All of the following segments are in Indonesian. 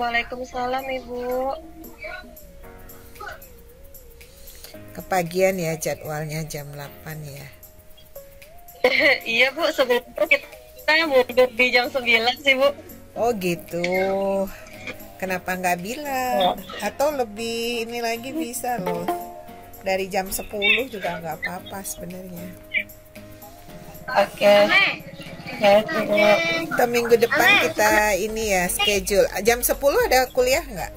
Waalaikumsalam Ibu. Kepagian ya jadwalnya jam 8 ya. Iya Bu, sebelumnya kita mundur di jam 9 sih Bu. Oh gitu. Kenapa nggak bilang? Atau lebih ini lagi bisa loh. Dari jam 10 juga nggak apa-apa sebenarnya. Oke. Ya, itu Bu. Kita minggu depan kita ini ya schedule. Jam 10 ada kuliah nggak?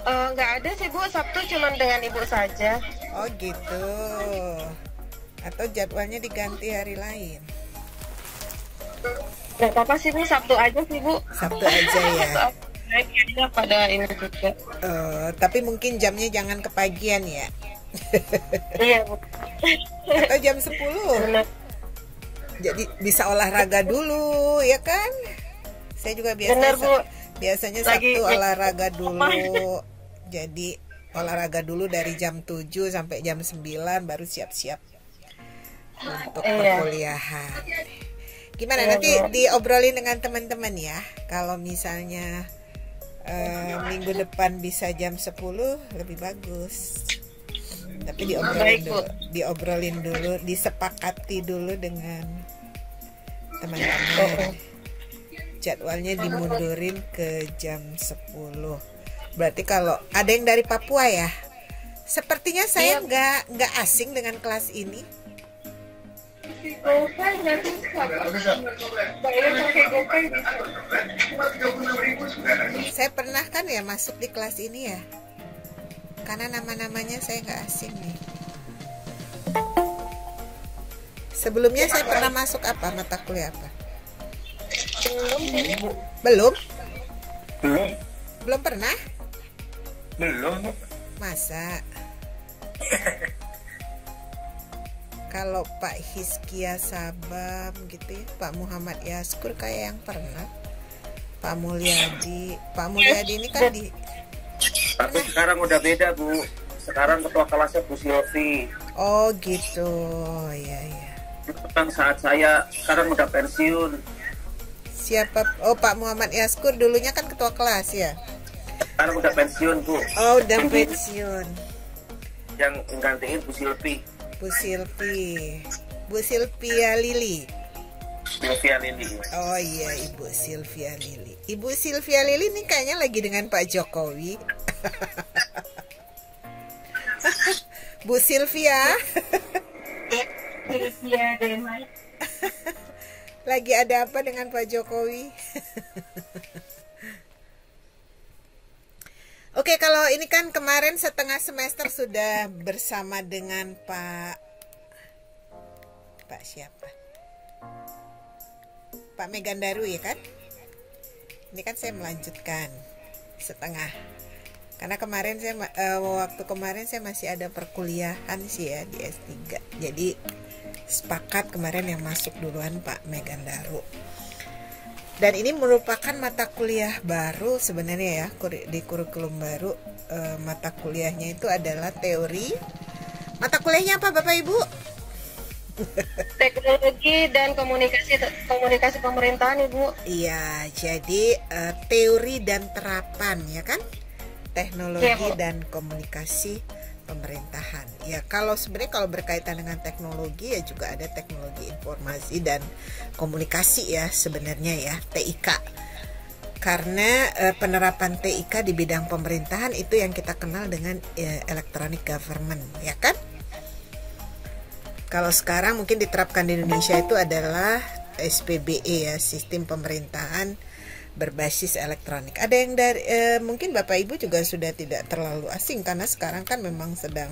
Nggak ada sih Bu, Sabtu cuman dengan Ibu saja. Oh gitu. Atau jadwalnya diganti hari lain? Nggak apa-apa sih Bu, Sabtu aja sih Bu. Sabtu aja ya. Kayaknya pada ini juga. Tapi mungkin jamnya jangan kepagian ya. Iya Bu. Atau jam 10. Benar. Jadi bisa olahraga dulu ya kan? Saya juga Benar, Bu. biasanya Lagi- Sabtu olahraga dulu. Jadi olahraga dulu dari jam 7 sampai jam 9 baru siap-siap untuk Iya. perkuliahan. Gimana Iya, nanti Bu. diobrolin dengan teman-teman ya. Kalau misalnya minggu depan bisa jam 10 lebih bagus. Tapi Baik, Bu. diobrolin dulu, disepakati dulu dengan teman-teman. Jadwalnya dimundurin ke jam 10. Berarti kalau ada yang dari Papua ya. Sepertinya saya nggak asing dengan kelas ini. Saya pernah kan ya masuk di kelas ini ya. Karena nama-namanya saya nggak asing nih. Sebelumnya saya pernah masuk apa? Mata kuliah apa? Belum? Belum, Belum pernah? belum. Masa? Kalau Pak Hizkia Sabam gitu ya, Pak Muhammad Yaskur kayak yang pernah. Pak Mulyadi ini kan di Tapi sekarang udah beda, Bu. Sekarang ketua kelasnya Bu Silvi. Oh gitu, ya ya. Memang saat saya sekarang udah pensiun. Siapa? Oh Pak Muhammad Yaskur dulunya kan ketua kelas ya. Sekarang udah pensiun, Bu. Oh udah pensiun. Yang menggantiin Bu Silvi. Bu Silvia Lili. Silvia Lili. Oh iya Ibu Silvia Lili. Ibu Silvia Lili nih kayaknya lagi dengan Pak Jokowi. Bu Silvia. Lagi ada apa dengan Pak Jokowi? Oke, kalau ini kan kemarin setengah semester sudah bersama dengan Pak siapa? Pak Megandaru ya kan? Ini kan saya melanjutkan setengah. Karena kemarin waktu kemarin saya masih ada perkuliahan sih ya di S3. Jadi sepakat kemarin yang masuk duluan Pak Megandaru. Dan ini merupakan mata kuliah baru sebenarnya ya, di kurikulum baru. Mata kuliahnya itu adalah teori. Mata kuliahnya apa Bapak Ibu? Teknologi dan komunikasi pemerintahan Ibu. Iya, jadi teori dan terapan ya kan? Teknologi Iya, Bu. dan komunikasi pemerintahan. Ya, kalau sebenarnya kalau berkaitan dengan teknologi ya juga ada teknologi informasi dan komunikasi ya sebenarnya ya, TIK. Karena penerapan TIK di bidang pemerintahan itu yang kita kenal dengan electronic government, ya kan? Kalau sekarang mungkin diterapkan di Indonesia itu adalah SPBE ya, sistem pemerintahan berbasis elektronik. Ada yang dari mungkin Bapak Ibu juga sudah tidak terlalu asing karena sekarang kan memang sedang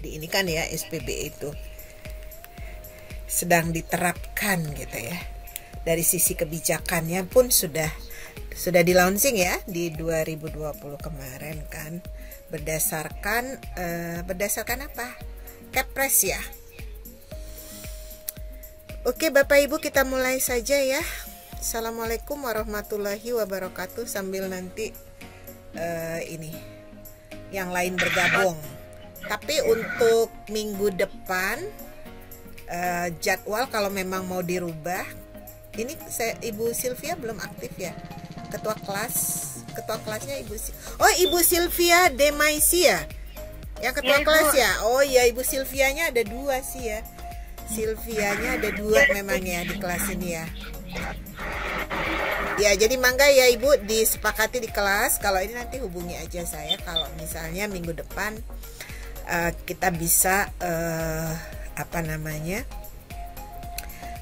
diinikan ya, SPBE itu sedang diterapkan gitu ya. Dari sisi kebijakannya pun sudah di launching ya di 2020 kemarin kan, berdasarkan apa? Kepres ya. Oke Bapak Ibu, kita mulai saja ya. Assalamualaikum warahmatullahi wabarakatuh. Sambil nanti ini yang lain bergabung. Tapi untuk minggu depan jadwal kalau memang mau dirubah, ini Ibu Sylvia belum aktif ya. ketua kelasnya Ibu Sylvia Demaisi ya, yang ketua kelas ya. Oh iya, Ibu Sylvianya ada 2 sih ya. Sylvianya ada 2 memang ya di kelas ini ya. Ya, jadi mangga ya Ibu disepakati di kelas. Kalau ini nanti hubungi aja saya kalau misalnya minggu depan kita bisa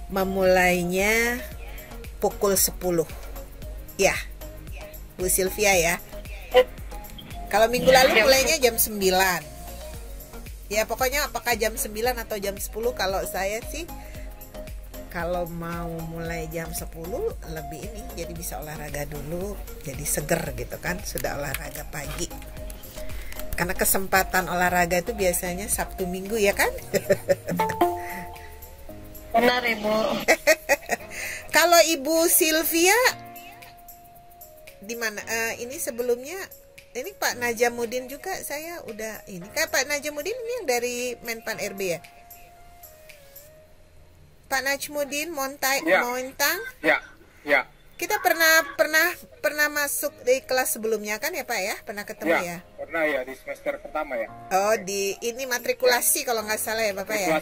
memulainya pukul 10 ya, Bu Sylvia ya. Kalau minggu lalu mulainya jam 9 ya, pokoknya apakah jam 9 atau jam 10. Kalau saya sih kalau mau mulai jam 10 lebih ini, jadi bisa olahraga dulu, jadi seger gitu kan, sudah olahraga pagi. Karena kesempatan olahraga itu biasanya Sabtu Minggu ya kan. Benar Ibu. Kalau Ibu Sylvia di mana? Ini sebelumnya ini Pak Najamuddin juga saya udah ini. Kayak Pak Najamuddin ini yang dari Menpan RB ya? Pak Najmuddin Montang. Ya. Kita pernah masuk di kelas sebelumnya kan ya Pak ya? Pernah ketemu ya? Pernah ya, di semester pertama ya. Oh, di ini matrikulasi kalau nggak salah ya Bapak ya?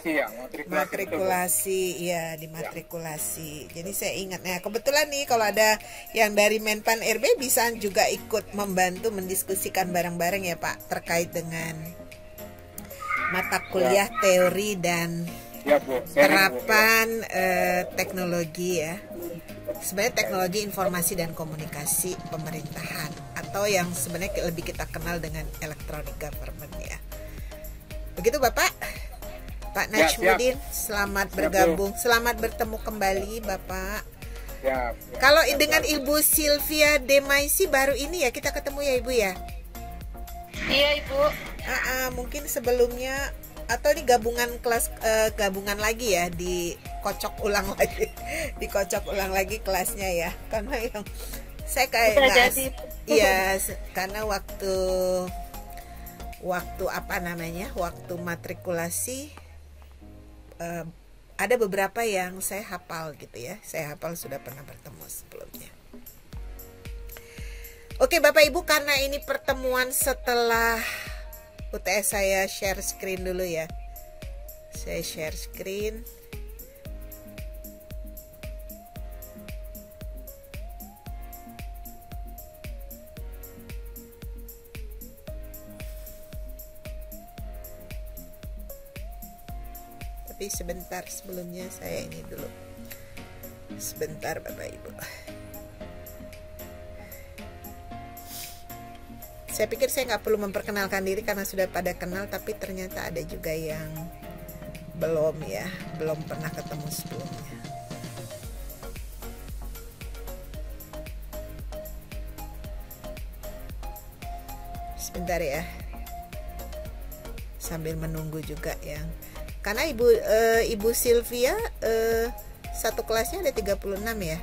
Matrikulasi ya, di matrikulasi. Jadi saya ingat, nah kebetulan nih kalau ada yang dari Menpan RB bisa juga ikut membantu mendiskusikan bareng-bareng ya Pak, terkait dengan mata kuliah teori dan terapan teknologi ya. Sebenarnya teknologi informasi dan komunikasi pemerintahan, atau yang sebenarnya lebih kita kenal dengan electronic government ya. Begitu Bapak. Pak Najmuddin, selamat bergabung, selamat bertemu kembali Bapak. Kalau dengan Ibu Sylvia Demaisi baru ini ya kita ketemu ya Ibu ya. Iya Ibu. Mungkin sebelumnya atau ini gabungan kelas, gabungan lagi ya, dikocok ulang lagi kelasnya ya, karena yang saya kayak iya, karena waktu waktu matrikulasi ada beberapa yang saya hafal gitu ya, saya hafal sudah pernah bertemu sebelumnya. Oke Bapak Ibu, karena ini pertemuan setelah UTS, saya share screen dulu ya. Saya share screen. Tapi sebentar, sebelumnya saya ini dulu. Sebentar Bapak Ibu. Saya pikir saya nggak perlu memperkenalkan diri karena sudah pada kenal, tapi ternyata ada juga yang belum ya, belum pernah ketemu sebelumnya. Sebentar ya, sambil menunggu juga yang, karena Ibu Sylvia satu kelasnya ada 36 ya.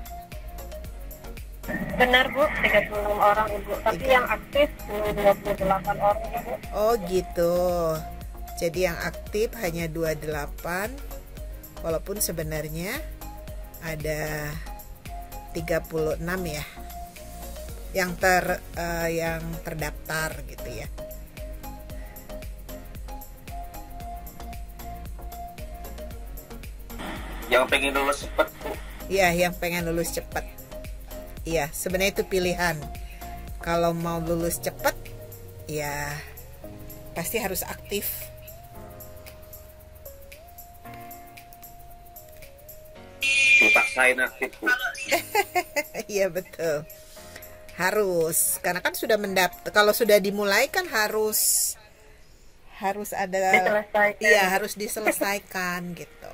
Benar Bu, 36 orang Ibu, tapi yang aktif 28 orang Ibu. Oh gitu. Jadi yang aktif hanya 28, walaupun sebenarnya ada 36 ya. Yang terdaftar gitu ya. Yang pengen lulus cepat Bu. Iya, yang pengen lulus cepat. Iya, sebenarnya itu pilihan. Kalau mau lulus cepat, ya pasti harus aktif. Dipaksain aktif Bu. Iya betul. Harus, karena kan sudah mendaftar. Kalau sudah dimulai kan harus ada. Iya, harus diselesaikan gitu.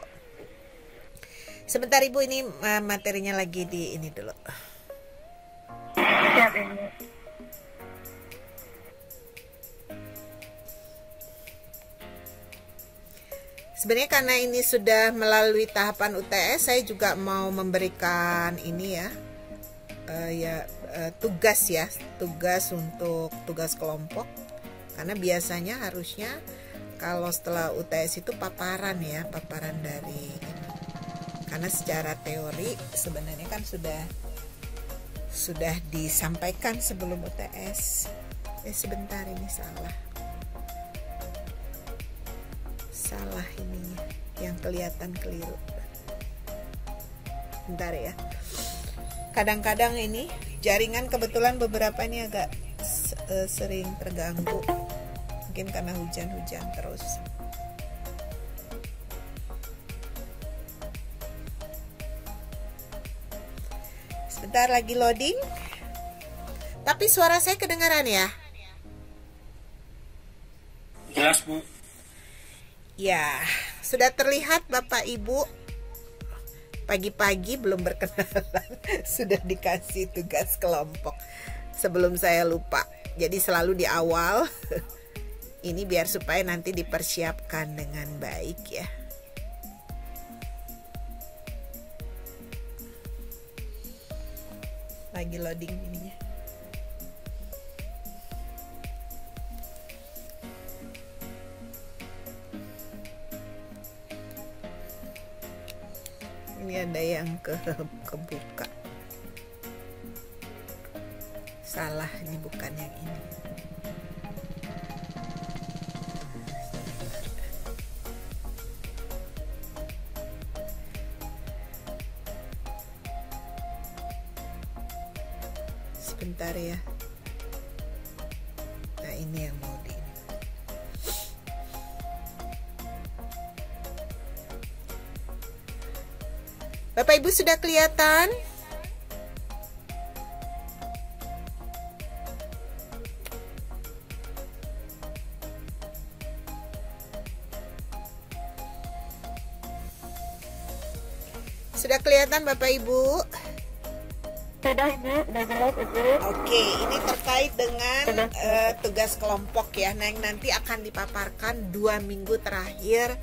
Sebentar Ibu, ini materinya lagi di ini dulu. Siap Ibu. Sebenarnya karena ini sudah melalui tahapan UTS, saya juga mau memberikan ini ya, tugas untuk tugas kelompok. Karena biasanya harusnya kalau setelah UTS itu paparan dari ini. Karena secara teori sebenarnya kan sudah disampaikan sebelum UTS. Sebentar, ini salah ininya yang kelihatan keliru. Bentar ya. Kadang-kadang ini jaringan kebetulan beberapa ini agak sering terganggu. Mungkin karena hujan-hujan terus. Sebentar lagi loading. Tapi suara saya kedengaran ya? Jelas, Bu. Ya, sudah terlihat Bapak Ibu. Pagi-pagi belum berkenalan sudah dikasih tugas kelompok sebelum saya lupa. Jadi selalu di awal. Ini biar supaya nanti dipersiapkan dengan baik ya. Lagi loading ininya. Ini ada yang kebuka. Salah, ini bukan yang ini. Sebentar ya. Nah, ini yang mau di Bapak Ibu sudah kelihatan? Sudah kelihatan Bapak Ibu? Sudah Ibu, sudah jelas Ibu. Oke, ini terkait dengan tugas kelompok ya. Nah, yang nanti akan dipaparkan 2 minggu terakhir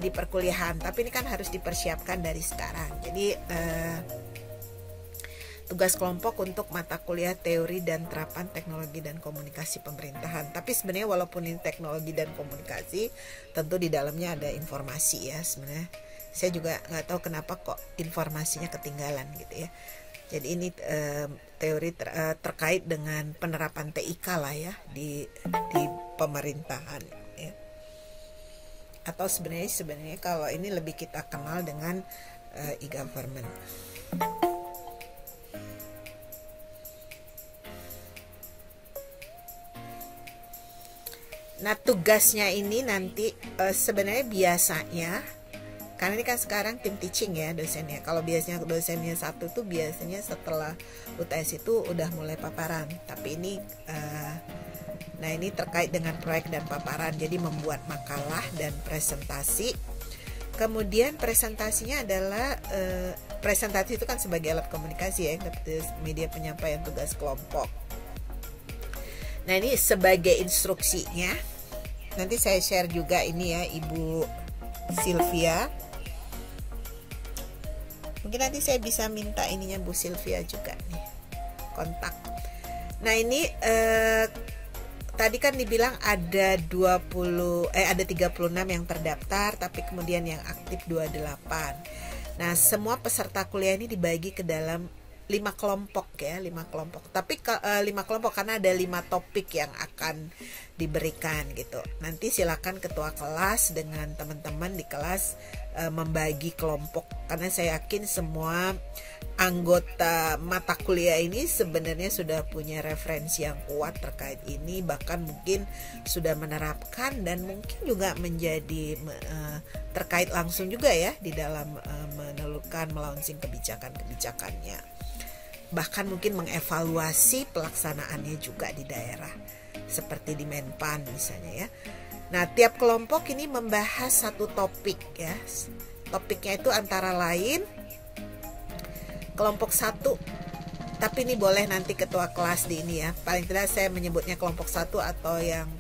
di perkuliahan, tapi ini kan harus dipersiapkan dari sekarang. Jadi tugas kelompok untuk mata kuliah teori dan terapan teknologi dan komunikasi pemerintahan. Tapi sebenarnya walaupun ini teknologi dan komunikasi, tentu di dalamnya ada informasi ya. Sebenarnya saya juga nggak tahu kenapa kok informasinya ketinggalan gitu ya. Jadi ini teori terkait dengan penerapan TIK lah ya di pemerintahan ya. Atau sebenarnya kalau ini lebih kita kenal dengan e-government. Nah, tugasnya ini nanti sebenarnya biasanya, karena ini kan sekarang tim teaching ya dosennya. Kalau biasanya dosennya satu tuh biasanya setelah UTS itu udah mulai paparan. Tapi ini nah ini terkait dengan proyek dan paparan. Jadi membuat makalah dan presentasi. Kemudian presentasinya adalah presentasi itu kan sebagai alat komunikasi ya, media penyampaian tugas kelompok. Nah, ini sebagai instruksinya. Nanti saya share juga ini ya Ibu Sylvia. Mungkin nanti saya bisa minta ininya Bu Sylvia juga nih, kontak. Nah, ini tadi kan dibilang ada 36 yang terdaftar, tapi kemudian yang aktif 28. Nah, semua peserta kuliah ini dibagi ke dalam 5 kelompok ya, 5 kelompok. Tapi 5 kelompok karena ada 5 topik yang akan diberikan gitu. Nanti silakan ketua kelas dengan teman-teman di kelas membagi kelompok, karena saya yakin semua anggota mata kuliah ini sebenarnya sudah punya referensi yang kuat terkait ini, bahkan mungkin sudah menerapkan dan mungkin juga menjadi terkait langsung juga ya di dalam menelurkan, melaunching kebijakan-kebijakannya, bahkan mungkin mengevaluasi pelaksanaannya juga di daerah seperti di Menpan misalnya ya. Nah, tiap kelompok ini membahas satu topik ya. Topiknya itu antara lain kelompok 1, tapi ini boleh nanti ketua kelas di ini ya. Paling tidak saya menyebutnya kelompok 1 atau yang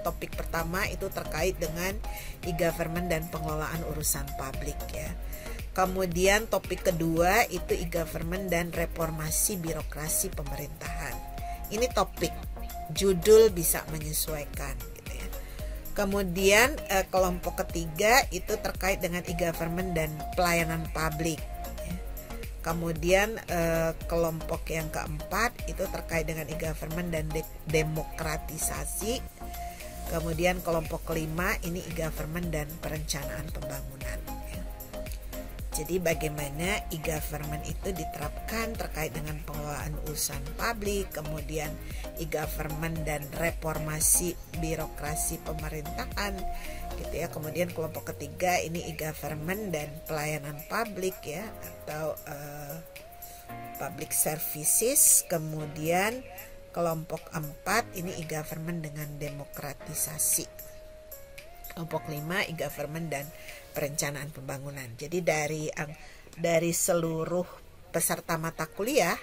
topik pertama itu terkait dengan e-government dan pengelolaan urusan publik ya. Kemudian topik kedua itu e-government dan reformasi birokrasi pemerintahan. Ini topik, judul bisa menyesuaikan gitu ya. Kemudian kelompok ketiga itu terkait dengan e-government dan pelayanan publik. Kemudian kelompok yang keempat itu terkait dengan e-government dan demokratisasi. Kemudian kelompok kelima ini e-government dan perencanaan pembangunan. Jadi bagaimana e-government itu diterapkan terkait dengan pengelolaan urusan publik, kemudian e-government dan reformasi birokrasi pemerintahan gitu ya. Kemudian kelompok ketiga ini e-government dan pelayanan publik ya, atau public services. Kemudian kelompok 4 ini e-government dengan demokratisasi. Kelompok 5 e-government dan perencanaan pembangunan. Jadi dari seluruh peserta mata kuliah,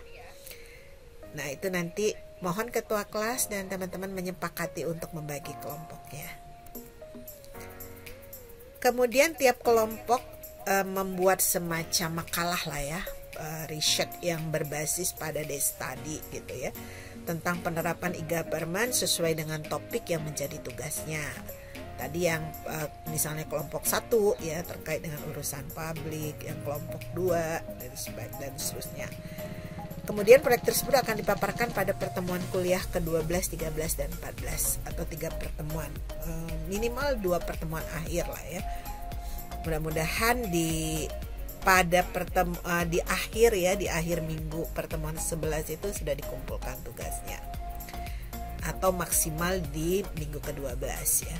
nah itu nanti mohon ketua kelas dan teman-teman menyepakati untuk membagi kelompoknya. Kemudian tiap kelompok membuat semacam makalah lah ya, riset yang berbasis pada case study gitu ya, tentang penerapan e-government sesuai dengan topik yang menjadi tugasnya. Tadi yang misalnya kelompok 1 ya terkait dengan urusan publik, yang kelompok 2 dan seterusnya. Kemudian proyek tersebut akan dipaparkan pada pertemuan kuliah ke-12, 13 dan 14 atau 3 pertemuan, minimal 2 pertemuan akhir lah ya. Mudah-mudahan di akhir minggu pertemuan 11 itu sudah dikumpulkan tugasnya, atau maksimal di minggu ke-12 ya.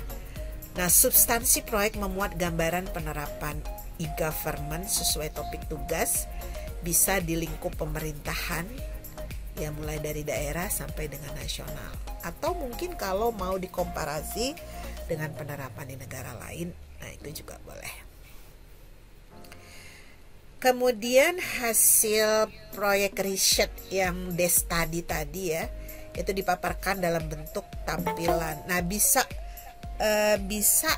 Nah, substansi proyek memuat gambaran penerapan e-government sesuai topik tugas, bisa di lingkup pemerintahan ya, mulai dari daerah sampai dengan nasional, atau mungkin kalau mau dikomparasi dengan penerapan di negara lain, nah itu juga boleh. Kemudian hasil proyek riset yang case study tadi ya, itu dipaparkan dalam bentuk tampilan. Nah, bisa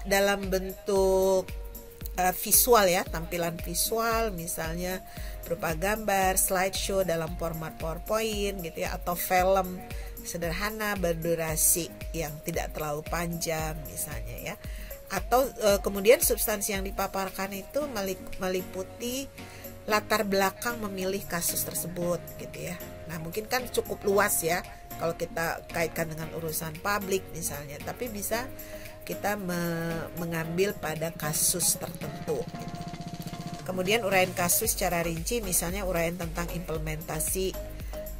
dalam bentuk visual ya, tampilan visual misalnya berupa gambar, slideshow dalam format PowerPoint gitu ya, atau film sederhana berdurasi yang tidak terlalu panjang misalnya ya. Atau kemudian substansi yang dipaparkan itu meliputi latar belakang memilih kasus tersebut gitu ya. Nah, mungkin kan cukup luas ya kalau kita kaitkan dengan urusan publik misalnya, tapi bisa kita mengambil pada kasus tertentu gitu. Kemudian uraian kasus secara rinci, misalnya uraian tentang implementasi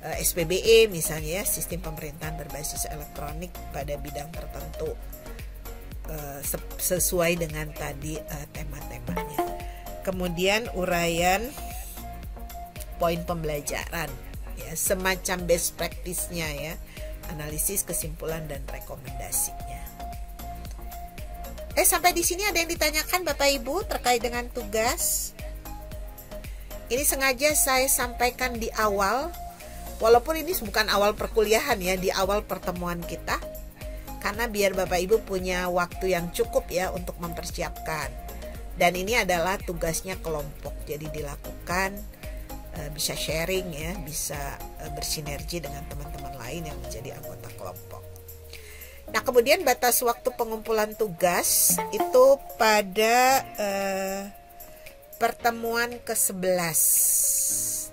SPBE misalnya ya, sistem pemerintahan berbasis elektronik pada bidang tertentu, sesuai dengan tadi tema-temanya. Kemudian uraian poin pembelajaran ya, semacam best practice-nya ya, analisis, kesimpulan dan rekomendasinya. Sampai di sini ada yang ditanyakan Bapak Ibu terkait dengan tugas? Ini sengaja saya sampaikan di awal, walaupun ini bukan awal perkuliahan ya, di awal pertemuan kita, karena biar Bapak Ibu punya waktu yang cukup ya untuk mempersiapkan. Dan ini adalah tugasnya kelompok, jadi dilakukan bisa sharing ya, bisa bersinergi dengan teman-teman lain yang menjadi anggota kelompok. Nah, kemudian batas waktu pengumpulan tugas itu pada pertemuan ke-11.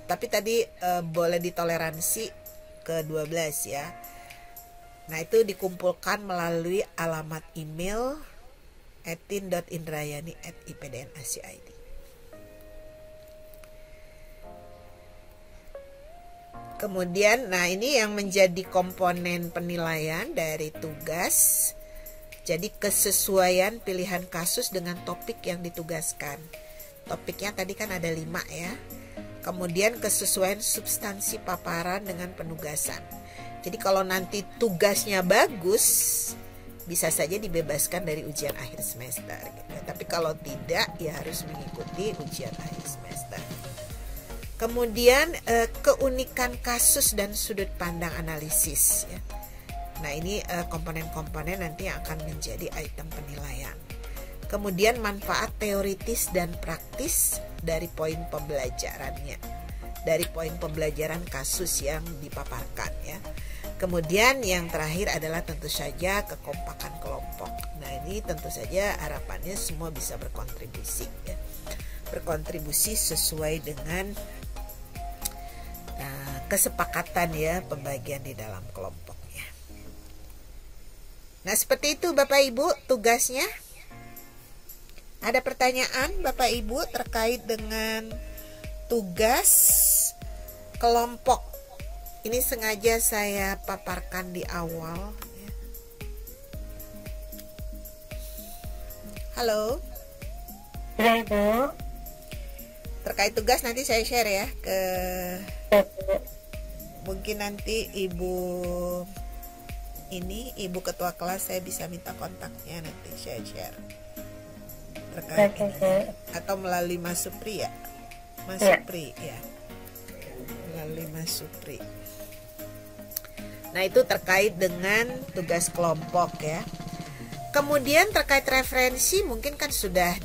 Tapi tadi boleh ditoleransi ke-12 ya. Nah, itu dikumpulkan melalui alamat email etin.indrayani@ipdn.ac.id. Kemudian, nah ini yang menjadi komponen penilaian dari tugas. Jadi kesesuaian pilihan kasus dengan topik yang ditugaskan. Topiknya tadi kan ada 5 ya. Kemudian kesesuaian substansi paparan dengan penugasan. Jadi kalau nanti tugasnya bagus, bisa saja dibebaskan dari ujian akhir semester gitu. Tapi kalau tidak, ya harus mengikuti ujian akhir semester. Kemudian keunikan kasus dan sudut pandang analisis ya. Nah, ini komponen-komponen nanti yang akan menjadi item penilaian. Kemudian manfaat teoritis dan praktis dari poin pembelajarannya, dari poin pembelajaran kasus yang dipaparkan ya. Kemudian yang terakhir adalah tentu saja kekompakan kelompok. Nah, ini tentu saja harapannya semua bisa berkontribusi ya. Berkontribusi sesuai dengan kesepakatan ya pembagian di dalam kelompoknya. Nah, seperti itu Bapak Ibu tugasnya. Ada pertanyaan Bapak Ibu terkait dengan tugas kelompok? Ini sengaja saya paparkan di awal ya. Halo. Ya, Ibu. Terkait tugas nanti saya share ya ke mungkin nanti Ibu ketua kelas, saya bisa minta kontaknya, nanti saya share terkait ini. Atau melalui Mas Supri ya. Mas Supri ya. Melalui Mas Supri. Nah, itu terkait dengan tugas kelompok ya. Kemudian terkait referensi mungkin kan sudah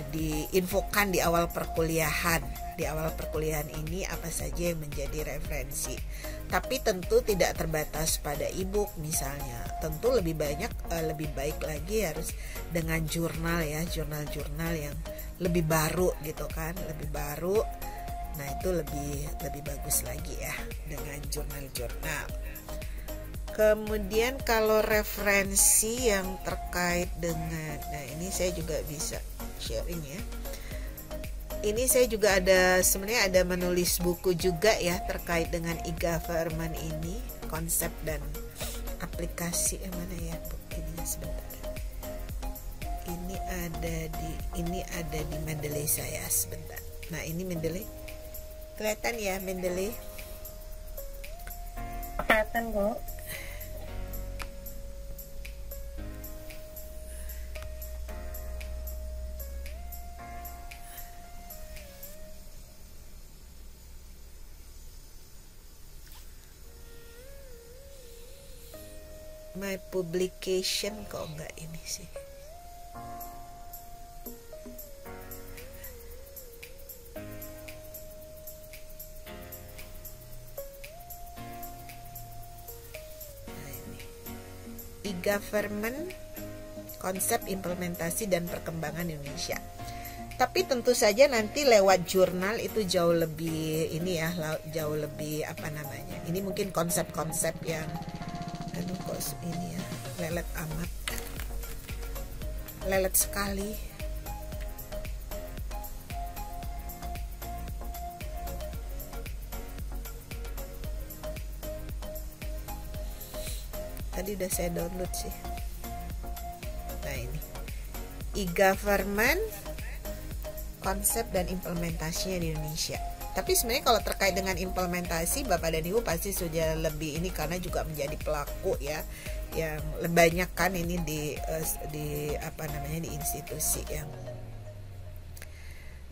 diinfokan di awal perkuliahan. Di awal perkuliahan ini apa saja yang menjadi referensi. Tapi tentu tidak terbatas pada e-book misalnya. Tentu lebih baik lagi harus dengan jurnal ya, jurnal-jurnal yang lebih baru gitu kan, lebih baru. Nah, itu lebih bagus lagi ya dengan jurnal-jurnal. Kemudian kalau referensi yang terkait dengan, nah ini saya juga bisa sharing ya. Ini saya juga sebenarnya ada menulis buku juga ya terkait dengan e-government ini, konsep dan aplikasi. Yang mana ya ininya sebentar. Ini ada di Mendeley saya sebentar. Nah, ini Mendeley. Kelihatan ya Mendeley? Kelihatan, Bu. My publication kok enggak ini sih. Nah, ini e-government, konsep implementasi dan perkembangan Indonesia. Tapi tentu saja nanti lewat jurnal itu jauh lebih ini ya, jauh lebih apa namanya. Ini mungkin konsep-konsep yang kok ini ya, lelet amat, lelet sekali. Tadi udah saya download sih. Nah, ini e-government, konsep dan implementasinya di Indonesia. Tapi sebenarnya kalau terkait dengan implementasi, Bapak dan Ibu pasti sudah lebih ini karena juga menjadi pelaku ya, yang banyak kan ini di apa namanya di institusi yang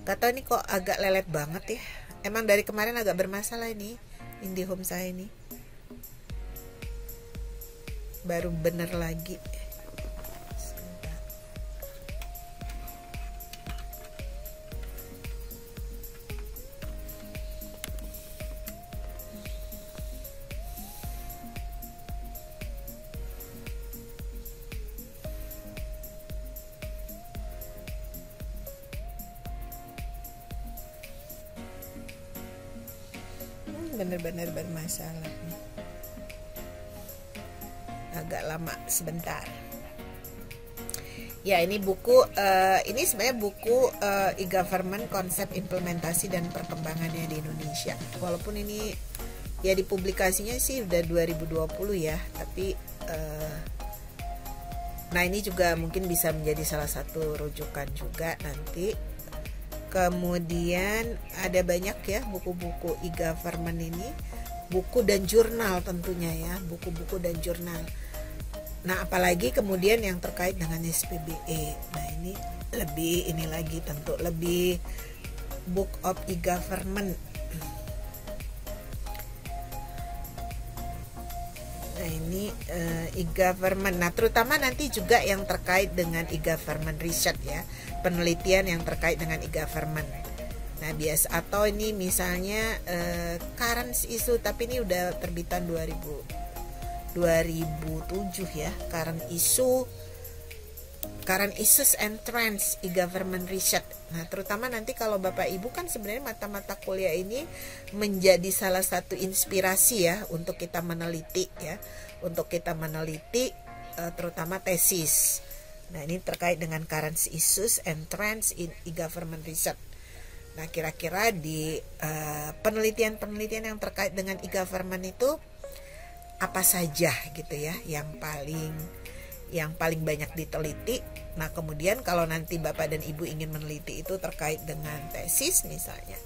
nggak tahu ini kok agak lelet banget ya. Emang dari kemarin agak bermasalah ini IndiHome saya ini, baru bener lagi. Bener-bener bermasalah nih. Agak lama sebentar. Ya, ini buku ini sebenarnya buku e-government, konsep implementasi dan perkembangannya di Indonesia. Walaupun ini ya dipublikasinya sih udah 2020 ya, tapi nah ini juga mungkin bisa menjadi salah satu rujukan juga nanti. Kemudian ada banyak ya buku-buku e-government ini, buku dan jurnal tentunya ya, buku-buku dan jurnal. Nah, apalagi kemudian yang terkait dengan SPBE. Nah, ini lagi tentu lebih book of e-government. Nah, ini e-government. Nah, terutama nanti juga yang terkait dengan e-government research ya, penelitian yang terkait dengan e-government. Nah, biasa atau ini misalnya current issue, tapi ini udah terbitan 2007 ya, current issue current issues and trends e-government research. Nah, terutama nanti kalau Bapak Ibu kan sebenarnya mata-mata kuliah ini menjadi salah satu inspirasi ya untuk kita meneliti ya, untuk kita meneliti terutama tesis. Nah, ini terkait dengan current issues and trends in e-government research. Nah, kira-kira di penelitian-penelitian yang terkait dengan e-government itu apa saja gitu ya yang paling banyak diteliti. Nah, kemudian kalau nanti Bapak dan Ibu ingin meneliti itu terkait dengan tesis misalnya.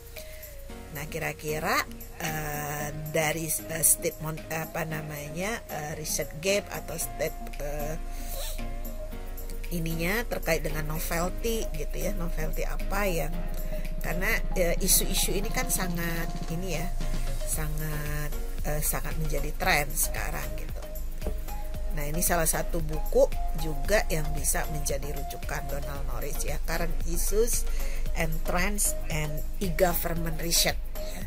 Nah, kira-kira dari statement research gap atau ininya terkait dengan novelty gitu ya, novelty apa yang, karena isu-isu ini kan sangat ini ya, sangat menjadi tren sekarang gitu. Nah, ini salah satu buku juga yang bisa menjadi rujukan Donald Norris ya, Current Issues and Trends and E-Government Research ya.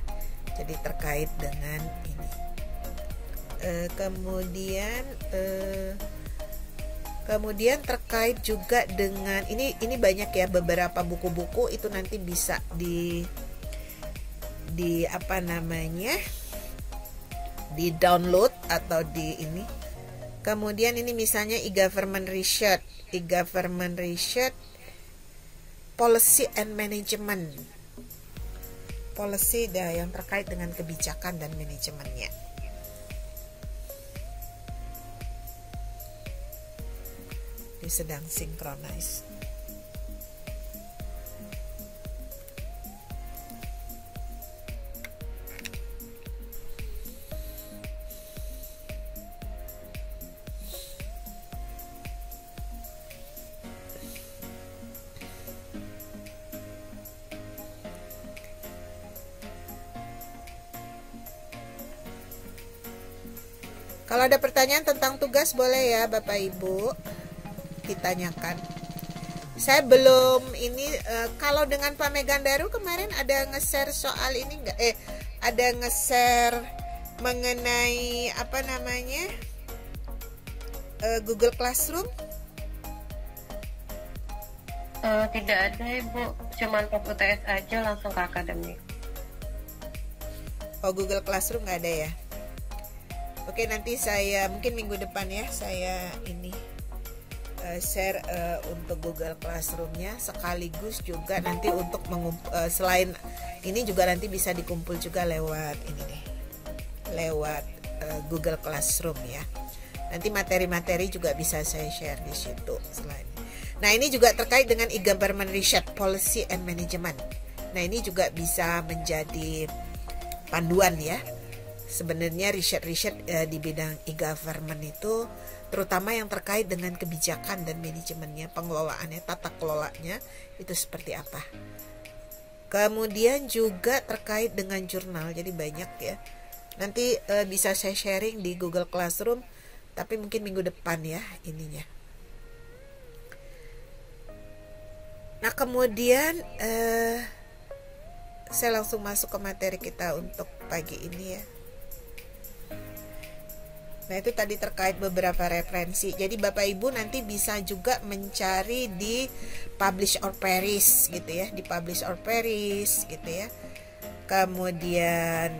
Jadi terkait dengan ini. Kemudian terkait juga dengan ini banyak ya, beberapa buku-buku itu nanti bisa di di download atau di ini. Kemudian ini misalnya e-government research policy and management, policy yang terkait dengan kebijakan dan manajemennya. Ini sedang synchronize. Kalau ada pertanyaan tentang tugas boleh ya Bapak Ibu ditanyakan. Saya belum ini kalau dengan Pak Megandaru kemarin ada nge-share soal ini enggak? Ada nge-share mengenai Google Classroom? Tidak ada Ibu, cuman ke UTS aja langsung ke akademik. Oh, Google Classroom nggak ada ya? Oke, nanti saya mungkin minggu depan ya saya ini share untuk Google Classroom-nya, sekaligus juga nanti untuk selain ini juga nanti bisa dikumpul juga lewat ini deh, lewat Google Classroom ya. Nanti materi-materi juga bisa saya share di situ selain. Nah, ini juga terkait dengan e-government research policy and management. Nah, ini juga bisa menjadi panduan ya. Sebenarnya riset di bidang e-government itu terutama yang terkait dengan kebijakan dan manajemennya, pengelolaannya, tata kelolanya itu seperti apa. Kemudian juga terkait dengan jurnal, jadi banyak ya. Nanti bisa saya sharing di Google Classroom, tapi mungkin minggu depan ya ininya. Nah, kemudian saya langsung masuk ke materi kita untuk pagi ini ya. Nah, itu tadi terkait beberapa referensi. Jadi Bapak Ibu nanti bisa juga mencari di Publish or Perish gitu ya, di Publish or Perish gitu ya. Kemudian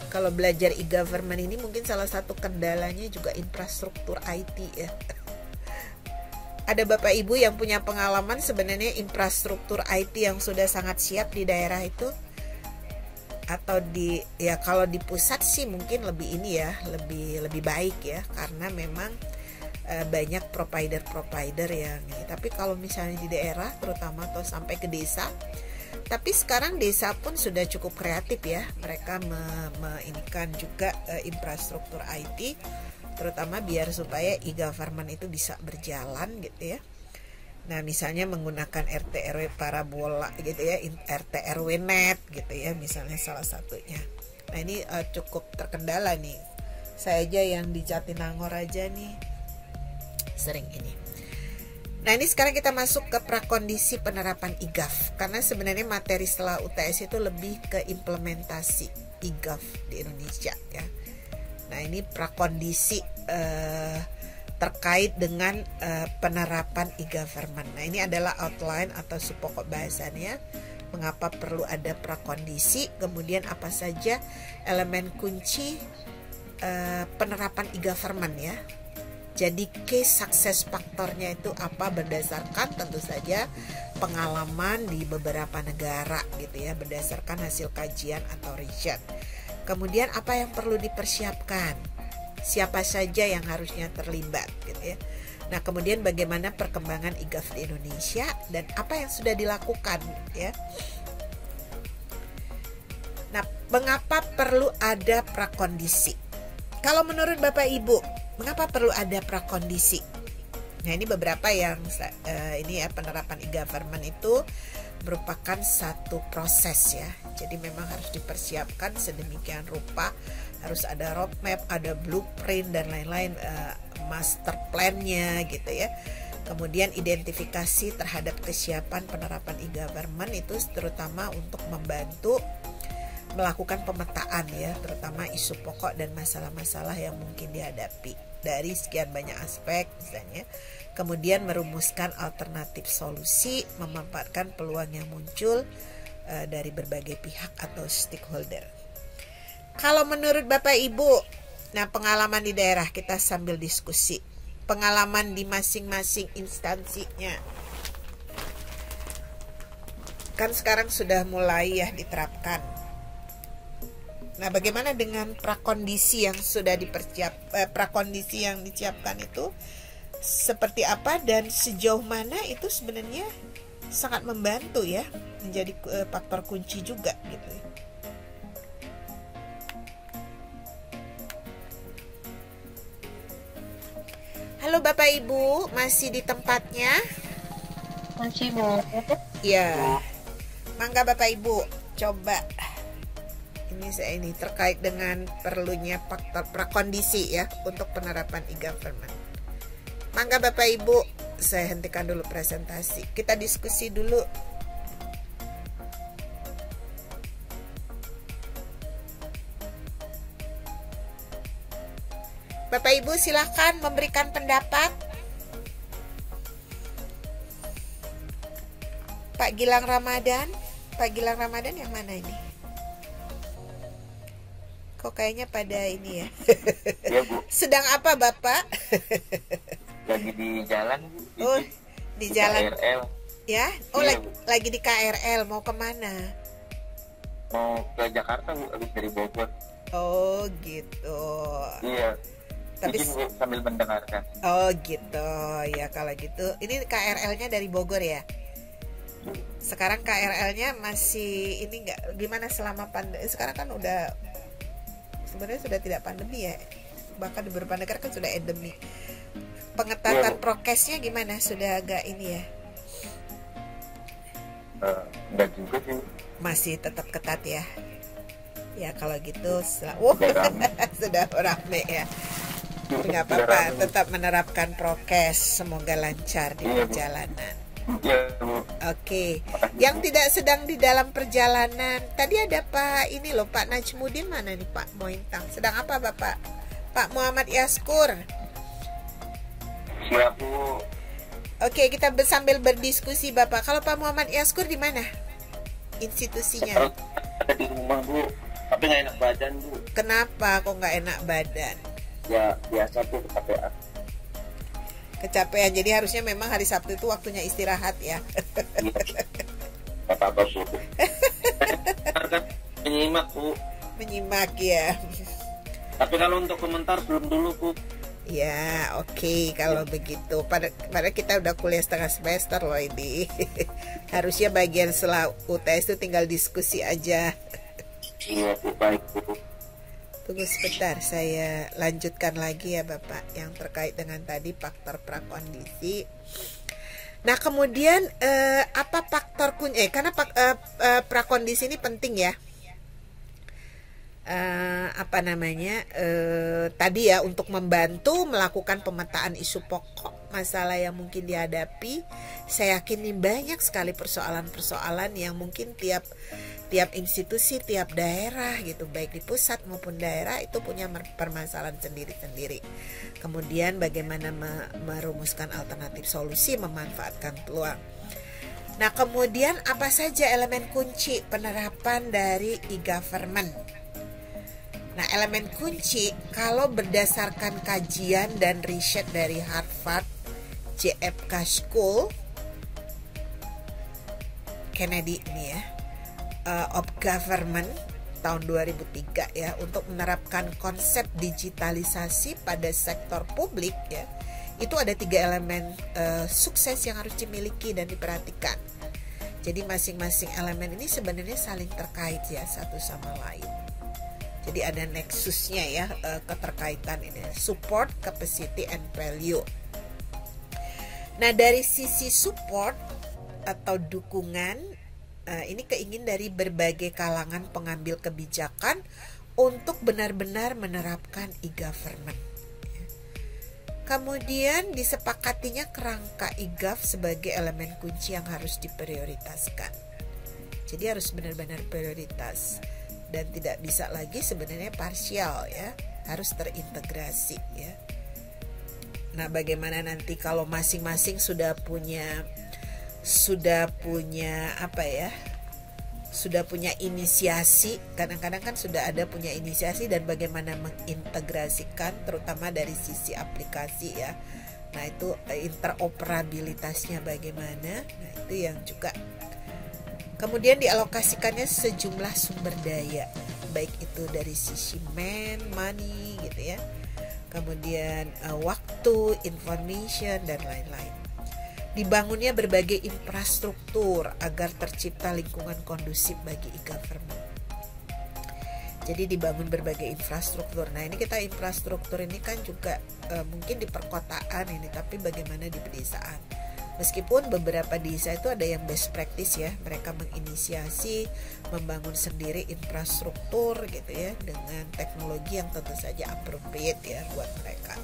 kalau belajar e-government ini mungkin salah satu kendalanya juga infrastruktur IT ya. Ada Bapak Ibu yang punya pengalaman sebenarnya infrastruktur IT yang sudah sangat siap di daerah itu, atau kalau di pusat sih mungkin lebih ini ya, lebih baik ya, karena memang banyak provider yang ini. Tapi kalau misalnya di daerah terutama atau sampai ke desa, tapi sekarang desa pun sudah cukup kreatif ya, mereka menginikan juga infrastruktur IT, terutama biar supaya e-government itu bisa berjalan gitu ya. Nah, misalnya menggunakan RT RW parabola gitu ya, RT RW net gitu ya, misalnya salah satunya. Nah, ini cukup terkendala nih. Saya aja yang di Jatinangor aja nih sering ini. Nah, ini sekarang kita masuk ke prakondisi penerapan IGAF, karena sebenarnya materi setelah UTS itu lebih ke implementasi IGAF di Indonesia ya. Nah, ini prakondisi terkait dengan penerapan e-government. Nah, ini adalah outline atau pokok bahasannya. Mengapa perlu ada prakondisi, kemudian apa saja elemen kunci penerapan e-government ya. Jadi case success faktornya itu apa, berdasarkan tentu saja pengalaman di beberapa negara gitu ya, berdasarkan hasil kajian atau riset. Kemudian apa yang perlu dipersiapkan, siapa saja yang harusnya terlibat gitu ya. Nah, kemudian bagaimana perkembangan e-gov di Indonesia dan apa yang sudah dilakukan ya. Nah, mengapa perlu ada prakondisi? Kalau menurut Bapak Ibu, mengapa perlu ada prakondisi? Nah, ini beberapa yang ini ya, penerapan e-government itu merupakan satu proses ya. Jadi memang harus dipersiapkan sedemikian rupa, harus ada roadmap, ada blueprint dan lain-lain, master plan-nya gitu ya. Kemudian identifikasi terhadap kesiapan penerapan e-government itu terutama untuk membantu melakukan pemetaan ya, terutama isu pokok dan masalah-masalah yang mungkin dihadapi dari sekian banyak aspek misalnya. Kemudian merumuskan alternatif solusi, memanfaatkan peluang yang muncul dari berbagai pihak atau stakeholder. Kalau menurut Bapak Ibu, nah pengalaman di daerah, kita sambil diskusi, pengalaman di masing-masing instansinya. Kan sekarang sudah mulai ya diterapkan. Nah, bagaimana dengan prakondisi yang sudah prakondisi yang disiapkan itu seperti apa dan sejauh mana itu sebenarnya sangat membantu ya, menjadi faktor kunci juga gitu. Halo Bapak Ibu, masih di tempatnya? Masih Bu. Ya. Mangga Bapak Ibu, coba. Ini terkait dengan perlunya faktor prakondisi ya untuk penerapan e-government. Mangga Bapak Ibu, saya hentikan dulu presentasi. Kita diskusi dulu. Bapak Ibu silahkan memberikan pendapat. Pak Gilang Ramadan yang mana ini? Kok kayaknya pada ini ya? Iya Bu. Sedang apa Bapak? Lagi di jalan Bu. Oh, di jalan. KRL. Ya? Oh, Iya, lagi di KRL. Mau kemana? Mau ke Jakarta Bu, habis dari Bogor. Oh gitu. Iya. Tapi Izin Bu, sambil mendengarkan. oh gitu. Ya kalau gitu. Ini KRL-nya dari Bogor ya? Sekarang KRL-nya masih ini enggak, gimana selama pandemi? Sekarang kan udah sebenarnya sudah tidak pandemi ya, bahkan di beberapa negara kan sudah endemi. Pengetatan prokesnya gimana, sudah agak ini ya? Enggak juga sih. Masih tetap ketat ya? Ya kalau gitu sudah rame ya. Nggak apa-apa, tetap menerapkan prokes, semoga lancar di perjalanan. Iya Bu. Oke. Yang tidak sedang di dalam perjalanan, tadi ada Pak ini loh, Pak Najmudin, mana nih Pak Mointang? Sedang apa Bapak? Pak Muhammad Yaskur. Siap Bu. Oke, kita sambil berdiskusi Bapak. Kalau Pak Muhammad Yaskur di mana? Institusinya? Ada di rumah Bu, tapi nggak enak badan Bu. Kenapa kok nggak enak badan? Ya biasa Bu, kecapean. Kecapean, jadi harusnya memang hari Sabtu itu waktunya istirahat ya. Apa-apa Bu. Menyimak Bu. Menyimak ya. Tapi kalau untuk komentar belum dulu Bu. Ya oke, kalau begitu. Padahal kita udah kuliah setengah semester loh ini. Harusnya bagian setelah UTS itu tinggal diskusi aja. Iya Bu, baik Bu. Tunggu sebentar, saya lanjutkan lagi ya Bapak, yang terkait dengan tadi faktor prakondisi. Nah kemudian apa faktor kunci? Karena prakondisi ini penting ya. Tadi ya, untuk membantu melakukan pemetaan isu pokok, masalah yang mungkin dihadapi. Saya yakin nih banyak sekali persoalan-persoalan yang mungkin tiap institusi, tiap daerah gitu, baik di pusat maupun daerah itu punya permasalahan sendiri-sendiri. Kemudian bagaimana merumuskan alternatif solusi, memanfaatkan peluang. Nah, kemudian apa saja elemen kunci penerapan dari e-government? Nah, elemen kunci kalau berdasarkan kajian dan riset dari Harvard JFK School Kennedy ini ya, of Government tahun 2003 ya, untuk menerapkan konsep digitalisasi pada sektor publik ya, itu ada 3 elemen sukses yang harus dimiliki dan diperhatikan. Jadi masing-masing elemen ini sebenarnya saling terkait ya satu sama lain. Jadi ada nexusnya ya, keterkaitan ini, support, capacity, and value. Nah, dari sisi support atau dukungan, ini keingin dari berbagai kalangan pengambil kebijakan untuk benar-benar menerapkan e-government. Kemudian disepakatinya kerangka e-gov sebagai elemen kunci yang harus diprioritaskan. Jadi harus benar-benar prioritas dan tidak bisa lagi sebenarnya parsial ya, harus terintegrasi ya. Nah, bagaimana nanti kalau masing-masing sudah punya apa ya? Sudah punya inisiasi, kadang-kadang kan sudah ada punya inisiasi, dan bagaimana mengintegrasikan terutama dari sisi aplikasi ya. Nah, itu interoperabilitasnya bagaimana. Nah, itu yang juga. Kemudian dialokasikannya sejumlah sumber daya, baik itu dari sisi money gitu ya. Kemudian waktu, information, dan lain-lain. Dibangunnya berbagai infrastruktur agar tercipta lingkungan kondusif bagi e-government. Jadi dibangun berbagai infrastruktur. Nah, ini kita infrastruktur ini kan juga mungkin di perkotaan ini, tapi bagaimana di pedesaan. Meskipun beberapa desa itu ada yang best practice ya, mereka menginisiasi membangun sendiri infrastruktur gitu ya, dengan teknologi yang tentu saja appropriate ya buat mereka.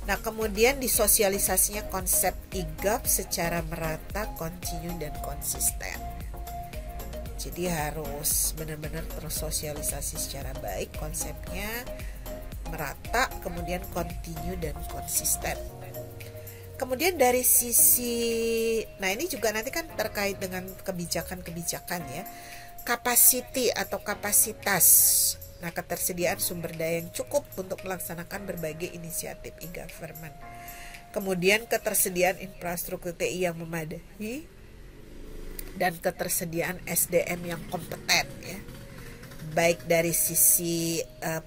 Nah, kemudian disosialisasinya konsep e-gov secara merata, kontinu, dan konsisten. Jadi harus benar-benar tersosialisasi secara baik, konsepnya merata, kemudian kontinu dan konsisten. Kemudian dari sisi, nah ini juga nanti kan terkait dengan kebijakan-kebijakan ya, capacity atau kapasitas. Nah, ketersediaan sumber daya yang cukup untuk melaksanakan berbagai inisiatif e-government. Kemudian ketersediaan infrastruktur TI yang memadai dan ketersediaan SDM yang kompeten ya. Baik dari sisi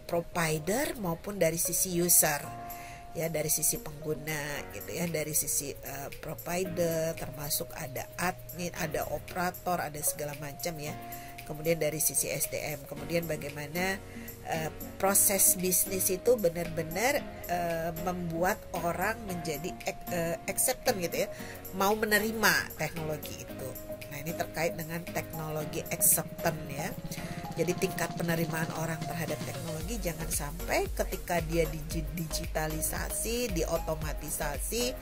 provider maupun dari sisi user. Ya, dari sisi pengguna gitu ya, dari sisi provider termasuk ada admin, ada operator, ada segala macam ya. Kemudian dari sisi SDM, kemudian bagaimana proses bisnis itu benar-benar membuat orang menjadi acceptance gitu ya, mau menerima teknologi itu. Nah, ini terkait dengan teknologi acceptance ya. Jadi tingkat penerimaan orang terhadap teknologi jangan sampai ketika dia digitalisasi, diotomatisasi,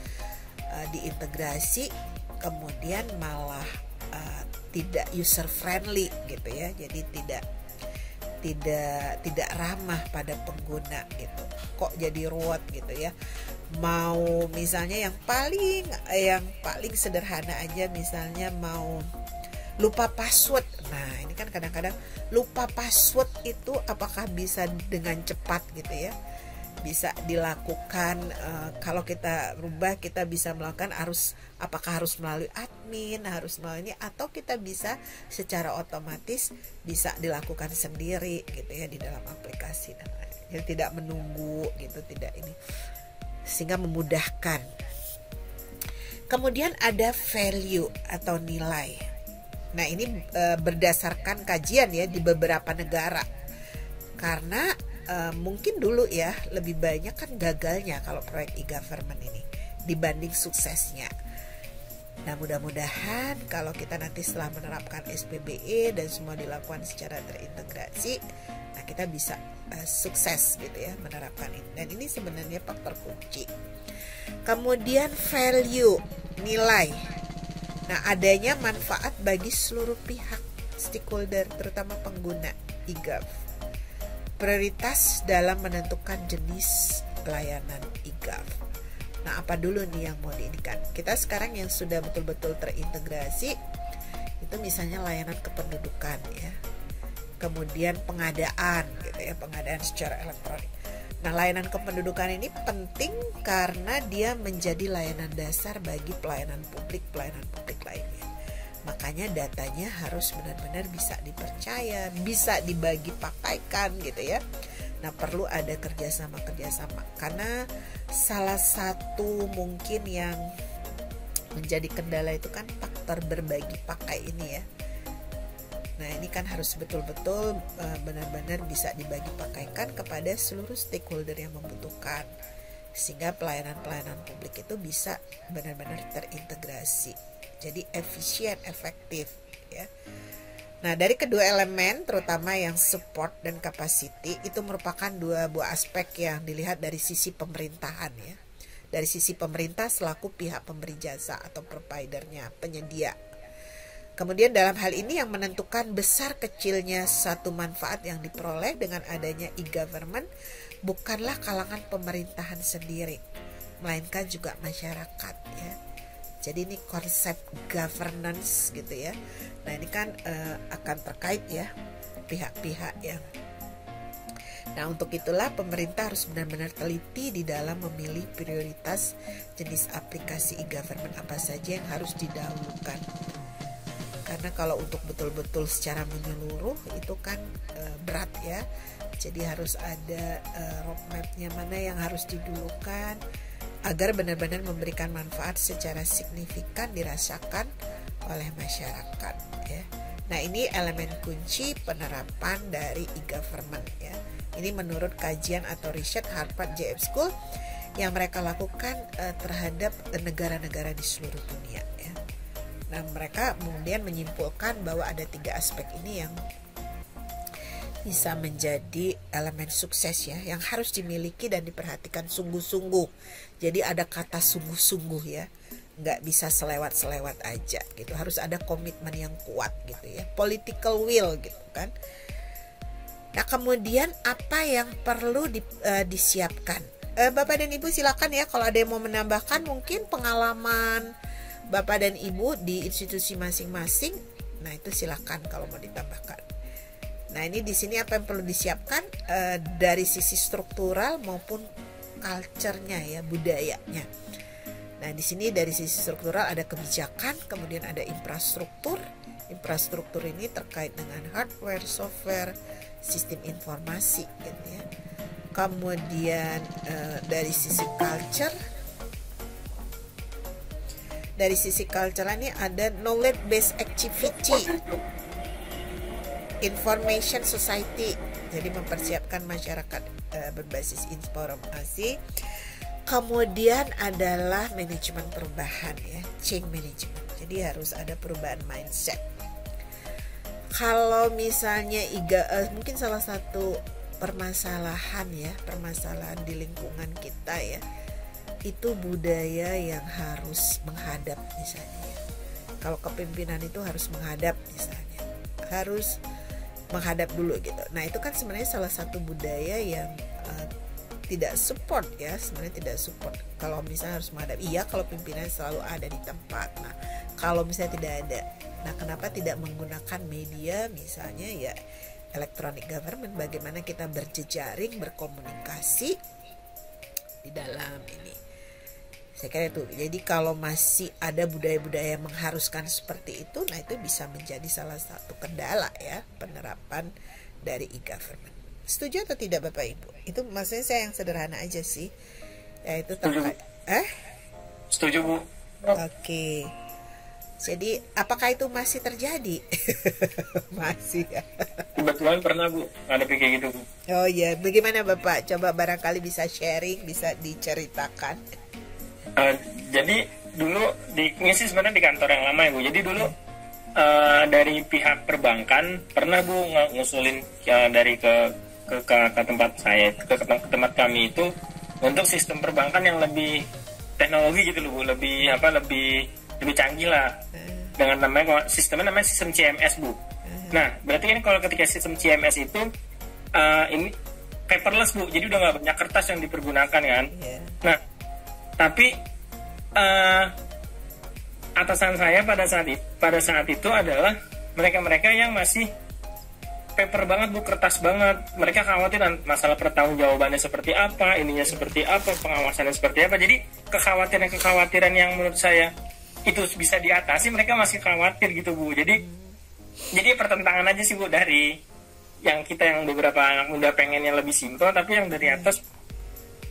diintegrasi, kemudian malah tidak user friendly gitu ya, jadi tidak ramah pada pengguna gitu. Kok jadi ruwet gitu ya? Mau misalnya yang paling sederhana aja, misalnya mau lupa password. Nah, ini kan kadang-kadang lupa password itu apakah bisa dengan cepat gitu ya? Bisa dilakukan kalau kita rubah, kita bisa melakukan apakah harus melalui admin, harus melalui ini, atau kita bisa secara otomatis bisa dilakukan sendiri gitu ya di dalam aplikasi. Jadi tidak menunggu gitu, tidak ini, sehingga memudahkan. Kemudian ada value atau nilai. Nah, ini berdasarkan kajian ya di beberapa negara, karena mungkin dulu ya lebih banyak kan gagalnya kalau proyek e-government ini dibanding suksesnya. Nah, mudah-mudahan kalau kita nanti setelah menerapkan SPBE dan semua dilakukan secara terintegrasi, nah kita bisa sukses gitu ya menerapkan ini. Dan ini sebenarnya faktor kunci. Kemudian value, nilai. Nah, adanya manfaat bagi seluruh pihak stakeholder, terutama pengguna e-gov. Prioritas dalam menentukan jenis layanan e-gov. Nah, apa dulu nih yang mau diindikan? Kita sekarang yang sudah betul-betul terintegrasi itu misalnya layanan kependudukan ya. Kemudian pengadaan gitu ya, pengadaan secara elektronik. Nah, layanan kependudukan ini penting karena dia menjadi layanan dasar bagi pelayanan publik lainnya. Makanya datanya harus benar-benar bisa dipercaya, bisa dibagi pakaikan gitu ya. Nah, perlu ada kerjasama karena salah satu mungkin yang menjadi kendala itu kan faktor berbagi pakai ini ya. Nah, ini kan harus betul-betul benar-benar bisa dibagi pakaikan kepada seluruh stakeholder yang membutuhkan, sehingga pelayanan-pelayanan publik itu bisa benar-benar terintegrasi, jadi efisien, efektif ya. Nah, dari kedua elemen terutama yang support dan capacity itu merupakan dua buah aspek yang dilihat dari sisi pemerintahan ya. Dari sisi pemerintah selaku pihak pemberi jasa atau providernya, penyedia. Kemudian dalam hal ini yang menentukan besar kecilnya satu manfaat yang diperoleh dengan adanya e-government bukanlah kalangan pemerintahan sendiri, melainkan juga masyarakat ya. Jadi ini konsep governance gitu ya. Nah, ini kan akan terkait ya pihak-pihak yang. Nah, untuk itulah pemerintah harus benar-benar teliti di dalam memilih prioritas jenis aplikasi e-government apa saja yang harus didahulukan. Karena kalau untuk betul-betul secara menyeluruh itu kan berat ya. Jadi harus ada roadmap-nya mana yang harus didulukan agar benar-benar memberikan manfaat secara signifikan dirasakan oleh masyarakat ya. Nah, ini elemen kunci penerapan dari e-government ya. Ini menurut kajian atau riset Harvard JF School yang mereka lakukan terhadap negara-negara di seluruh dunia ya. Nah, mereka kemudian menyimpulkan bahwa ada 3 aspek ini yang bisa menjadi elemen sukses ya, yang harus dimiliki dan diperhatikan sungguh-sungguh. Jadi ada kata sungguh-sungguh ya, nggak bisa selewat-selewat aja gitu. Harus ada komitmen yang kuat gitu ya, political will gitu kan. Nah, kemudian apa yang perlu disiapkan? Bapak dan Ibu silakan ya, kalau ada yang mau menambahkan mungkin pengalaman Bapak dan Ibu di institusi masing-masing. Nah, itu silakan kalau mau ditambahkan. Nah, ini di sini apa yang perlu disiapkan dari sisi struktural maupun culture-nya ya, budayanya. Nah, di sini dari sisi struktural ada kebijakan, kemudian ada infrastruktur. Infrastruktur ini terkait dengan hardware, software, sistem informasi gitu ya. Kemudian dari sisi culture, dari sisi culture ini ada knowledge based activity, information society, jadi mempersiapkan masyarakat berbasis informasi. Kemudian adalah manajemen perubahan ya, change management, jadi harus ada perubahan mindset. Kalau misalnya mungkin salah satu permasalahan di lingkungan kita ya, itu budaya yang harus menghadap misalnya ya. Kalau kepemimpinan itu harus menghadap misalnya, harus menghadap dulu gitu. Nah, itu kan sebenarnya salah satu budaya yang tidak support ya, sebenarnya tidak support. Kalau misalnya harus menghadap, iya kalau pimpinan selalu ada di tempat. Nah, kalau misalnya tidak ada, nah kenapa tidak menggunakan media misalnya ya electronic government, bagaimana kita berjejaring, berkomunikasi di dalam ini. Saya kira itu. Jadi kalau masih ada budaya-budaya yang mengharuskan seperti itu, nah itu bisa menjadi salah satu kendala ya penerapan dari e-government. Setuju atau tidak Bapak Ibu? Itu maksudnya saya yang sederhana aja sih. Ya itu terkait. Setuju Bu. Oke. Jadi apakah itu masih terjadi? Masih ya. Kebetulan pernah Bu, ada kayak gitu Bu. Oh iya, bagaimana Bapak? Coba barangkali bisa sharing, bisa diceritakan. Jadi dulu ini sih sebenarnya di kantor yang lama ya Bu. Jadi dulu dari pihak perbankan pernah Bu ngusulin dari ke tempat saya, ke tempat kami itu untuk sistem perbankan yang lebih teknologi gitu loh Bu, lebih lebih canggih lah, dengan sistemnya namanya sistem CMS Bu. Nah berarti kan kalau ketika sistem CMS itu ini paperless Bu, jadi udah nggak banyak kertas yang dipergunakan kan. Nah tapi atasan saya pada saat itu adalah mereka yang masih paper banget Bu, kertas banget. Mereka khawatir masalah pertanggungjawabannya seperti apa, ininya seperti apa, pengawasannya seperti apa. Jadi kekhawatiran yang menurut saya itu bisa diatasi, mereka masih khawatir gitu Bu. Jadi pertentangan aja sih Bu, dari yang kita yang beberapa anak muda pengennya lebih simpel, tapi yang dari atas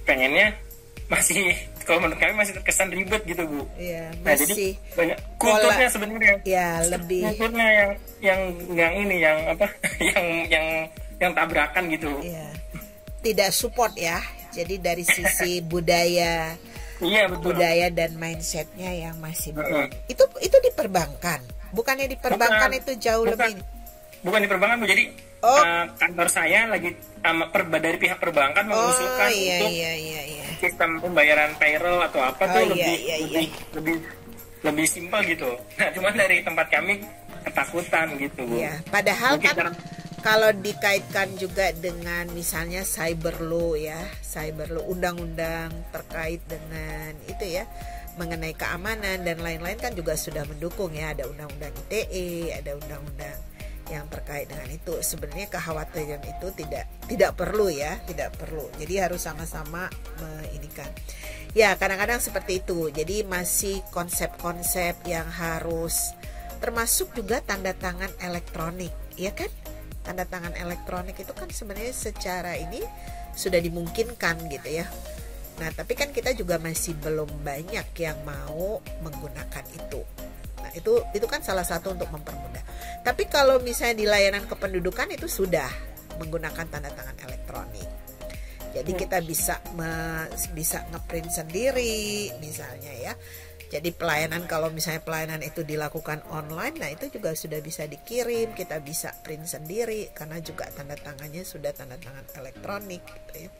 pengennya masih, kalau menurut kami masih terkesan ribet gitu Bu. Iya, nah jadi banyak kulturnya sebenarnya. Ya lebih. Kulturnya yang ini yang apa yang tabrakan gitu. Iya. Tidak support ya. Jadi dari sisi budaya. Iya betul. Budaya dan mindsetnya yang masih belum. Itu diperbankan. Bukannya diperbankan itu jauh lebih. Bukan di perbankan Bu. Jadi kantor saya lagi dari pihak perbankan mengusulkan untuk sistem pembayaran payroll atau apa tuh lebih simpel gitu. Nah, cuman dari tempat kami ketakutan gitu Bu. Iya, padahal kan kalau dikaitkan juga dengan misalnya cyber law ya, undang-undang terkait dengan itu ya, mengenai keamanan dan lain-lain kan juga sudah mendukung ya, ada undang-undang ITE, ada undang-undang yang terkait dengan itu. Sebenarnya kekhawatiran itu tidak perlu ya, tidak perlu. Jadi harus sama-sama menginikan. Ya, kadang-kadang seperti itu. Jadi masih konsep-konsep yang harus, termasuk juga tanda tangan elektronik, ya kan? Tanda tangan elektronik itu kan sebenarnya secara ini sudah dimungkinkan gitu ya. Nah, tapi kan kita juga masih belum banyak yang mau menggunakan itu. Nah, itu kan salah satu untuk mempermudah. Tapi kalau misalnya di layanan kependudukan itu sudah menggunakan tanda tangan elektronik. Jadi kita bisa ngeprint sendiri misalnya ya. Jadi kalau misalnya pelayanan itu dilakukan online, nah itu juga sudah bisa dikirim, kita bisa print sendiri karena juga tanda tangannya sudah tanda tangan elektronik gitu ya.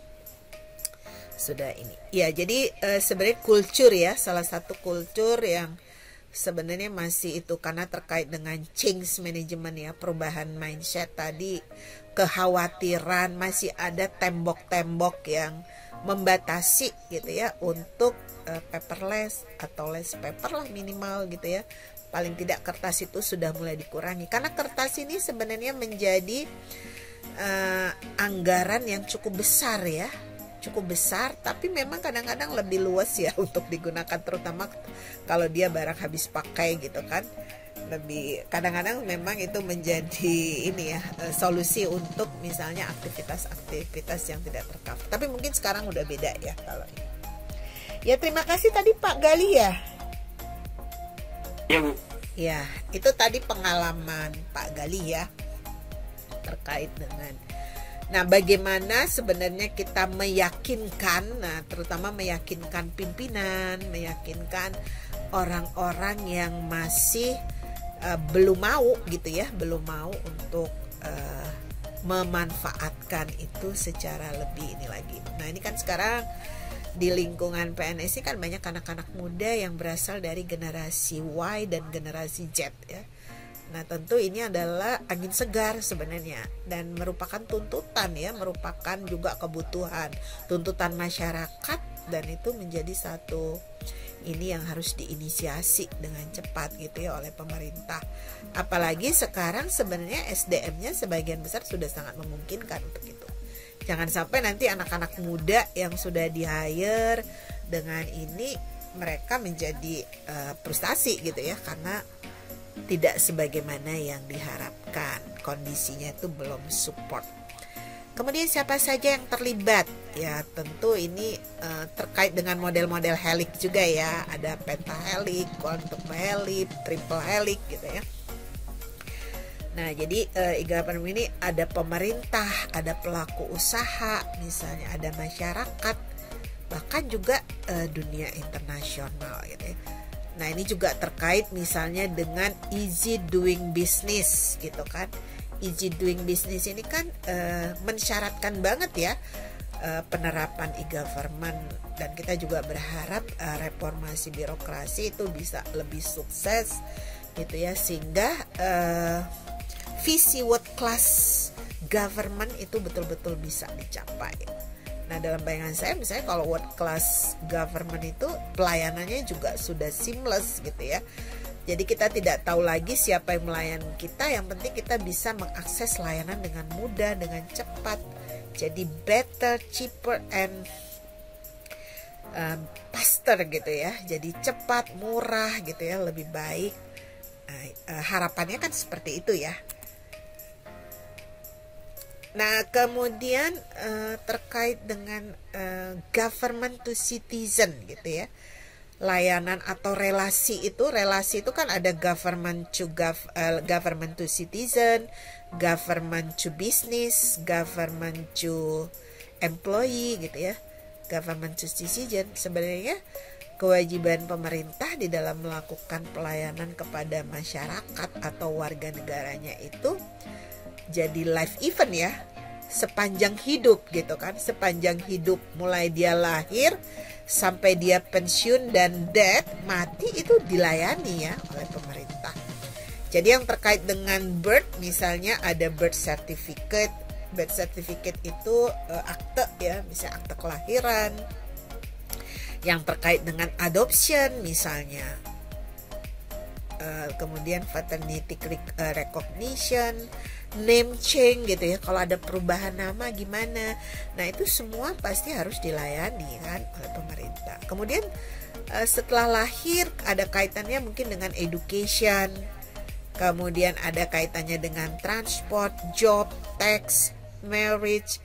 Sudah ini. Ya, jadi sebenarnya kultur ya, salah satu kultur yang sebenarnya masih itu karena terkait dengan change management ya, perubahan mindset tadi, kekhawatiran masih ada tembok-tembok yang membatasi gitu ya untuk paperless atau less paper lah minimal gitu ya. Paling tidak kertas itu sudah mulai dikurangi karena kertas ini sebenarnya menjadi anggaran yang cukup besar ya. Cukup besar, tapi memang kadang-kadang lebih luas ya untuk digunakan, terutama kalau dia barang habis pakai gitu kan. Lebih kadang-kadang memang itu menjadi ini ya, solusi untuk misalnya aktivitas-aktivitas yang tidak tercover. Tapi mungkin sekarang udah beda ya kalau ini. Ya, terima kasih tadi Pak Gali ya. Iya Bu. Ya, itu tadi pengalaman Pak Gali ya terkait dengan. Nah, bagaimana sebenarnya kita meyakinkan, nah terutama meyakinkan pimpinan, meyakinkan orang-orang yang masih belum mau gitu ya, belum mau untuk memanfaatkan itu secara lebih ini lagi. Nah, ini kan sekarang di lingkungan PNS kan banyak anak-anak muda yang berasal dari generasi Y dan generasi Z ya. Nah, tentu ini adalah angin segar sebenarnya dan merupakan tuntutan ya, merupakan juga kebutuhan, tuntutan masyarakat, dan itu menjadi satu ini yang harus diinisiasi dengan cepat gitu ya oleh pemerintah. Apalagi sekarang sebenarnya SDM-nya sebagian besar sudah sangat memungkinkan untuk itu. Jangan sampai nanti anak-anak muda yang sudah di-hire dengan ini mereka menjadi frustasi gitu ya, karena tidak sebagaimana yang diharapkan, kondisinya itu belum support. Kemudian siapa saja yang terlibat? Ya tentu ini terkait dengan model-model helix juga ya, ada pentahelix, quadruple helix, triple helix gitu ya. Nah, jadi e-government ini ada pemerintah, ada pelaku usaha, misalnya ada masyarakat, bahkan juga dunia internasional gitu ya. Nah, ini juga terkait misalnya dengan easy doing business gitu kan. Easy doing business ini kan mensyaratkan banget ya penerapan e-government, dan kita juga berharap reformasi birokrasi itu bisa lebih sukses gitu ya, sehingga visi world class government itu betul-betul bisa dicapai. Nah, dalam bayangan saya misalnya kalau world class government itu pelayanannya juga sudah seamless gitu ya. Jadi kita tidak tahu lagi siapa yang melayani kita, yang penting kita bisa mengakses layanan dengan mudah, dengan cepat. Jadi better, cheaper, and faster gitu ya. Jadi cepat, murah gitu ya, lebih baik. Harapannya kan seperti itu ya. Nah, kemudian terkait dengan government to citizen gitu ya, layanan atau relasi itu kan ada government to citizen, government to business, government to employee gitu ya. Government to citizen sebenarnya kewajiban pemerintah di dalam melakukan pelayanan kepada masyarakat atau warga negaranya itu jadi life event ya, sepanjang hidup gitu kan, sepanjang hidup, mulai dia lahir sampai dia pensiun dan death, mati, itu dilayani ya oleh pemerintah. Jadi yang terkait dengan birth, misalnya ada birth certificate. Birth certificate itu akte ya, misalnya akte kelahiran. Yang terkait dengan adoption misalnya, kemudian paternity recognition, name change gitu ya, kalau ada perubahan nama gimana. Nah, itu semua pasti harus dilayani kan oleh pemerintah. Kemudian setelah lahir ada kaitannya mungkin dengan education, kemudian ada kaitannya dengan transport, job, tax, marriage,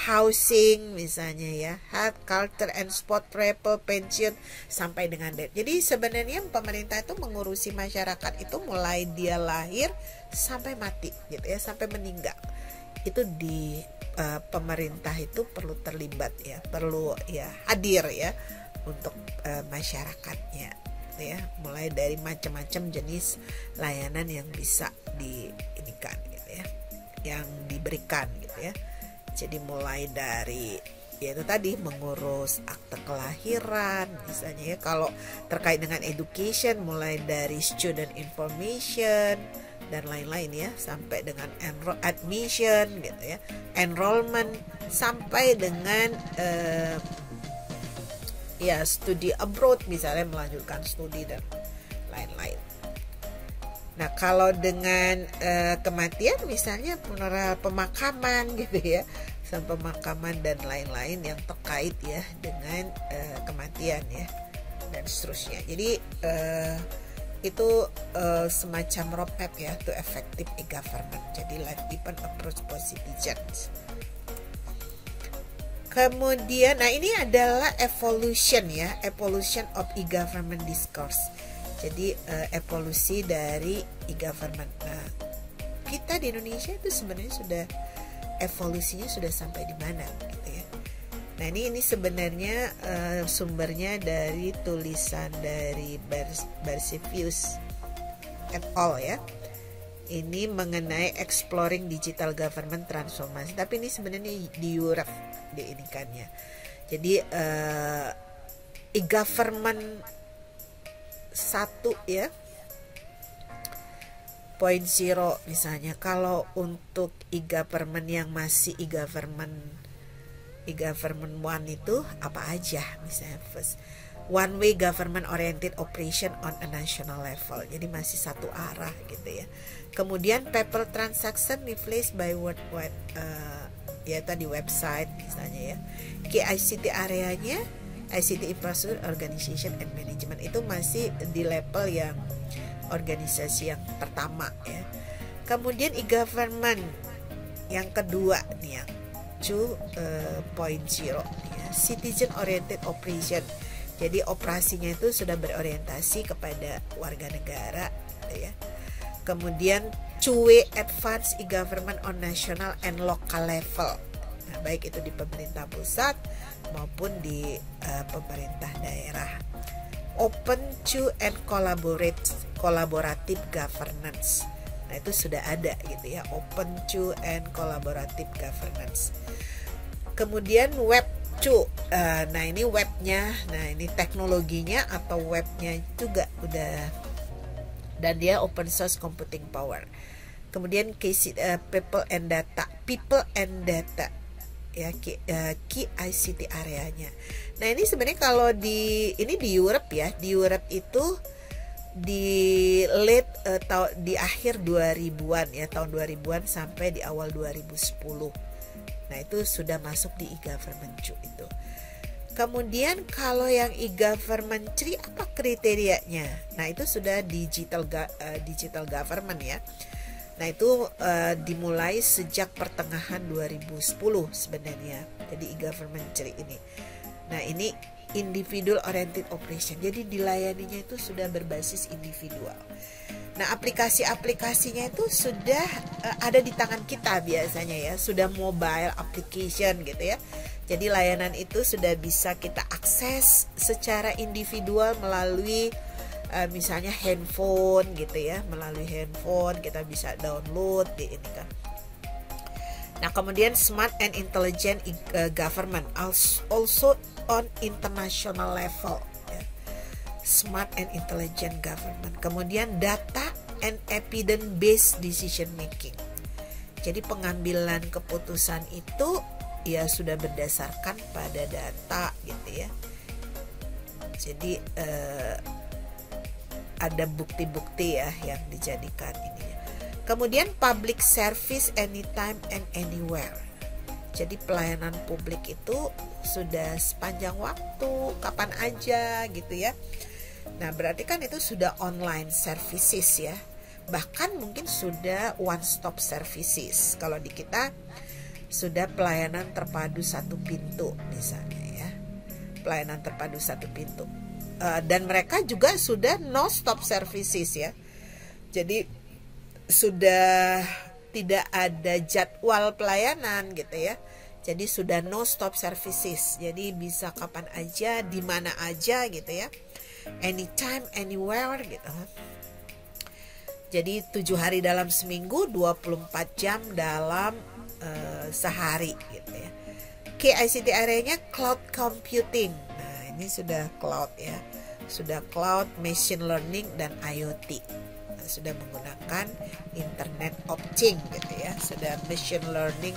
housing misalnya ya, health, culture and sport, travel, pension, sampai dengan death. Jadi sebenarnya pemerintah itu mengurusi masyarakat itu mulai dia lahir sampai mati gitu ya, sampai meninggal. Itu di pemerintah itu perlu terlibat ya, perlu ya hadir ya untuk masyarakatnya gitu ya, mulai dari macam-macam jenis layanan yang bisa diinikan gitu ya, yang diberikan gitu ya. Jadi mulai dari yaitu tadi mengurus akte kelahiran misalnya ya, kalau terkait dengan education mulai dari student information dan lain-lain ya, sampai dengan admission gitu ya, enrollment, sampai dengan ya studi abroad misalnya, melanjutkan studi dan lain-lain. Nah, kalau dengan kematian misalnya pemakaman gitu ya, sampai pemakaman dan lain-lain yang terkait ya dengan kematian ya dan seterusnya. Jadi itu semacam roadmap ya to effective e-government. Jadi life event approach for citizens. Kemudian, nah ini adalah evolution ya, evolution of e-government discourse. Jadi evolusi dari e-government. Nah, kita di Indonesia itu sebenarnya sudah evolusinya sudah sampai di mana gitu ya. Nah, ini sebenarnya sumbernya dari tulisan dari Barsevius et al. Ya. Ini mengenai exploring digital government transformation. Tapi ini sebenarnya di Europe diinikannya. Jadi e-government 1 ya, point zero misalnya. Kalau untuk e-government yang masih e-government 1 itu apa aja, misalnya first one way government oriented operation on a national level, jadi masih satu arah gitu ya. Kemudian paper transaction replaced by worldwide ya tadi website misalnya ya. KICT areanya ICT Infrastructure Organization and Management, itu masih di level yang organisasi yang pertama ya. Kemudian e-government yang kedua nih yang 2.0 ya, citizen oriented operation. Jadi operasinya itu sudah berorientasi kepada warga negara ya. Kemudian 2-way advanced e-government on national and local level. Nah, baik itu di pemerintah pusat maupun di pemerintah daerah. Open to and collaborative governance. Nah, itu sudah ada gitu ya, open to and collaborative governance. Kemudian Web 2. Nah, ini webnya. Nah, ini teknologinya atau webnya juga udah, dan dia open source computing power. Kemudian people and data ya, key ICT areanya. Nah, ini sebenarnya kalau di Europe ya, di Europe itu di di akhir 2000-an ya, tahun 2000-an sampai di awal 2010. Nah, itu sudah masuk di e-government itu. Kemudian kalau yang e-government 3 apa kriterianya? Nah, itu sudah digital government ya. Nah, itu dimulai sejak pertengahan 2010 sebenarnya. Jadi e-government 3 ini. Nah, ini individual oriented operation. Jadi dilayaninya itu sudah berbasis individual. Nah, aplikasi-aplikasinya itu sudah ada di tangan kita biasanya ya. Sudah mobile application gitu ya. Jadi layanan itu sudah bisa kita akses secara individual melalui misalnya handphone gitu ya. Melalui handphone kita bisa download di ini kan. Nah, kemudian smart and intelligent government also on international level ya. Smart and intelligent government. Kemudian data and evidence based decision making. Jadi pengambilan keputusan itu ya sudah berdasarkan pada data gitu ya. Jadi ada bukti-bukti ya yang dijadikan ininya. Kemudian public service anytime and anywhere. Jadi pelayanan publik itu sudah sepanjang waktu, kapan aja gitu ya. Nah, berarti kan itu sudah online services ya. Bahkan mungkin sudah one stop services. Kalau di kita sudah pelayanan terpadu satu pintu misalnya ya. Pelayanan terpadu satu pintu. Dan mereka juga sudah no stop services ya. Jadi sudah tidak ada jadwal pelayanan gitu ya. Jadi sudah no stop services. Jadi bisa kapan aja, di mana aja gitu ya. Anytime, anywhere gitu. Jadi 7 hari dalam seminggu, 24 jam dalam sehari gitu ya. KICT areanya cloud computing. Nah, ini sudah cloud ya. Sudah cloud, machine learning dan IoT. Nah, sudah menggunakan Internet of Things gitu ya. Sudah machine learning,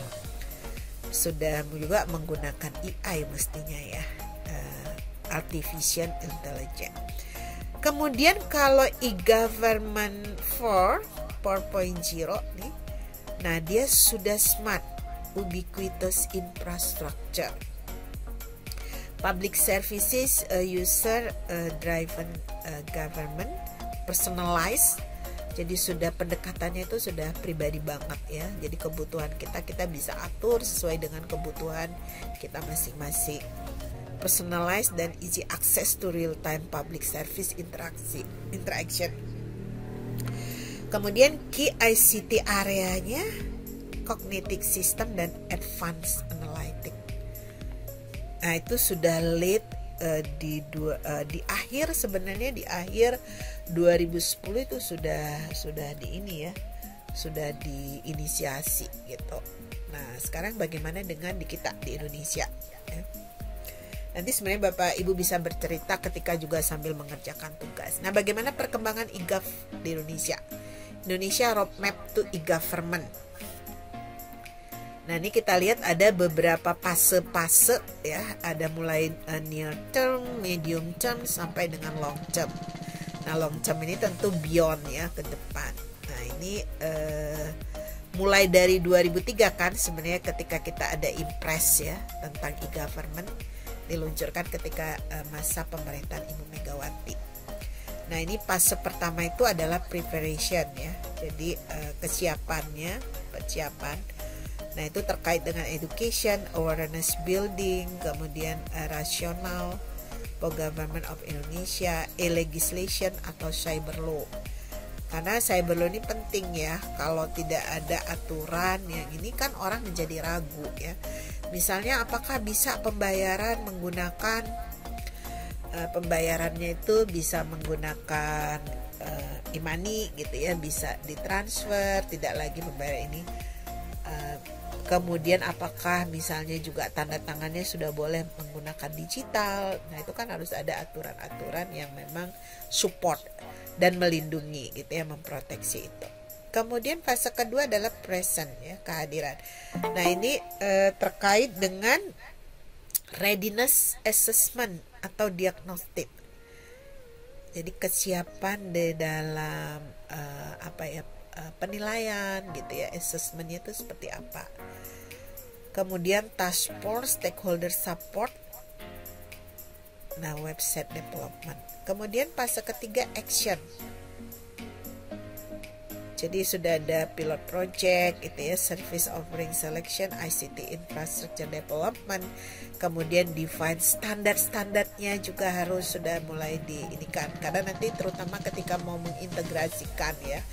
sudah juga menggunakan AI mestinya ya. Artificial Intelligence. Kemudian kalau e-government 4.0 nih, nah dia sudah smart, ubiquitous infrastructure, public services, user driven government, personalized. Jadi sudah pendekatannya itu sudah pribadi banget ya. Jadi kebutuhan kita bisa atur sesuai dengan kebutuhan kita masing-masing. Personalized dan easy access to real time public service interaction. Kemudian key ICT areanya cognitive system dan advanced analytic. Nah, itu sudah lead di akhir sebenarnya di akhir 2010 itu sudah di ini ya, sudah diinisiasi gitu. Nah, sekarang bagaimana dengan di kita di Indonesia ya? Nanti sebenarnya Bapak Ibu bisa bercerita ketika juga sambil mengerjakan tugas. Nah, bagaimana perkembangan e-gov di Indonesia? Indonesia Roadmap to E-Government. Nah, ini kita lihat ada beberapa fase-fase ya. Ada mulai near term, medium term, sampai dengan long term. Nah, long term ini tentu beyond ya, ke depan. Nah, ini mulai dari 2003 kan sebenarnya ketika kita ada impres ya tentang e-government, diluncurkan ketika masa pemerintahan Ibu Megawati. Nah, ini fase pertama itu adalah preparation ya. Jadi persiapan. Nah, itu terkait dengan education, awareness building, kemudian rasional, government of Indonesia, e-legislation atau cyber law. Karena cyber law ini penting ya. Kalau tidak ada aturan yang ini kan orang menjadi ragu ya. Misalnya apakah bisa pembayaran menggunakan pembayarannya itu bisa menggunakan e-money gitu ya, bisa ditransfer, tidak lagi membayar ini Kemudian apakah misalnya juga tanda tangannya sudah boleh menggunakan digital. Nah itu kan harus ada aturan-aturan yang memang support dan melindungi gitu ya, memproteksi itu. Kemudian fase kedua adalah present ya, kehadiran. Nah ini terkait dengan readiness assessment atau diagnostik. Jadi kesiapan di dalam penilaian gitu ya, assessmentnya itu seperti apa. Kemudian task force, stakeholder support. Nah website development. Kemudian fase ketiga action. Jadi sudah ada pilot project itu ya, service offering selection, ICT infrastructure development, kemudian define standar-standarnya juga harus sudah mulai diinikan. Karena nanti terutama ketika mau mengintegrasikan ya,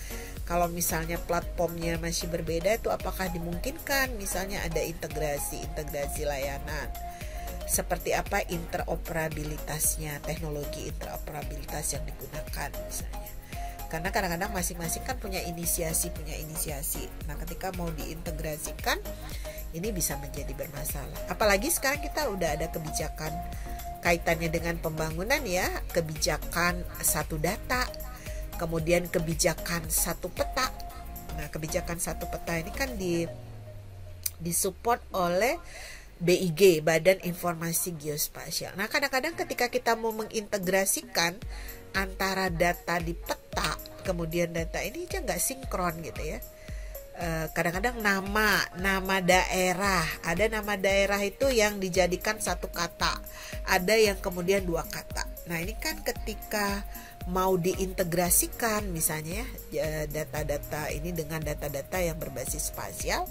kalau misalnya platformnya masih berbeda itu apakah dimungkinkan misalnya ada integrasi layanan. Seperti apa interoperabilitasnya, teknologi interoperabilitas yang digunakan misalnya. Karena kadang-kadang masing-masing kan punya inisiasi. Nah ketika mau diintegrasikan ini bisa menjadi bermasalah. Apalagi sekarang kita udah ada kebijakan kaitannya dengan pembangunan ya, kebijakan satu data, kemudian kebijakan satu peta. Nah kebijakan satu peta ini kan disupport oleh BIG, Badan Informasi Geospasial. Nah kadang-kadang ketika kita mau mengintegrasikan antara data di peta kemudian data ini aja nggak sinkron gitu ya. Kadang-kadang nama daerah, ada nama daerah itu yang dijadikan satu kata, ada yang kemudian dua kata. Nah ini kan ketika mau diintegrasikan misalnya ya, data-data ini dengan data-data yang berbasis spasial.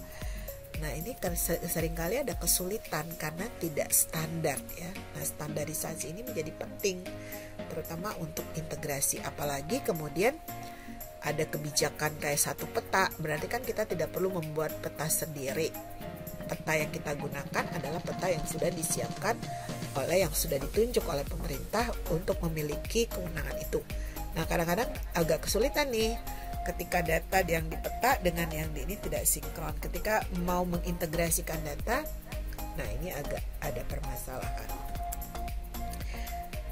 Nah ini kan seringkali ada kesulitan karena tidak standar ya. Nah standarisasi ini menjadi penting terutama untuk integrasi, apalagi kemudian ada kebijakan kayak satu peta, berarti kan kita tidak perlu membuat peta sendiri. Peta yang kita gunakan adalah peta yang sudah disiapkan yang sudah ditunjuk oleh pemerintah untuk memiliki kewenangan itu. Nah kadang-kadang agak kesulitan nih ketika data yang di peta dengan yang di ini tidak sinkron. Ketika mau mengintegrasikan data, nah ini agak ada permasalahan.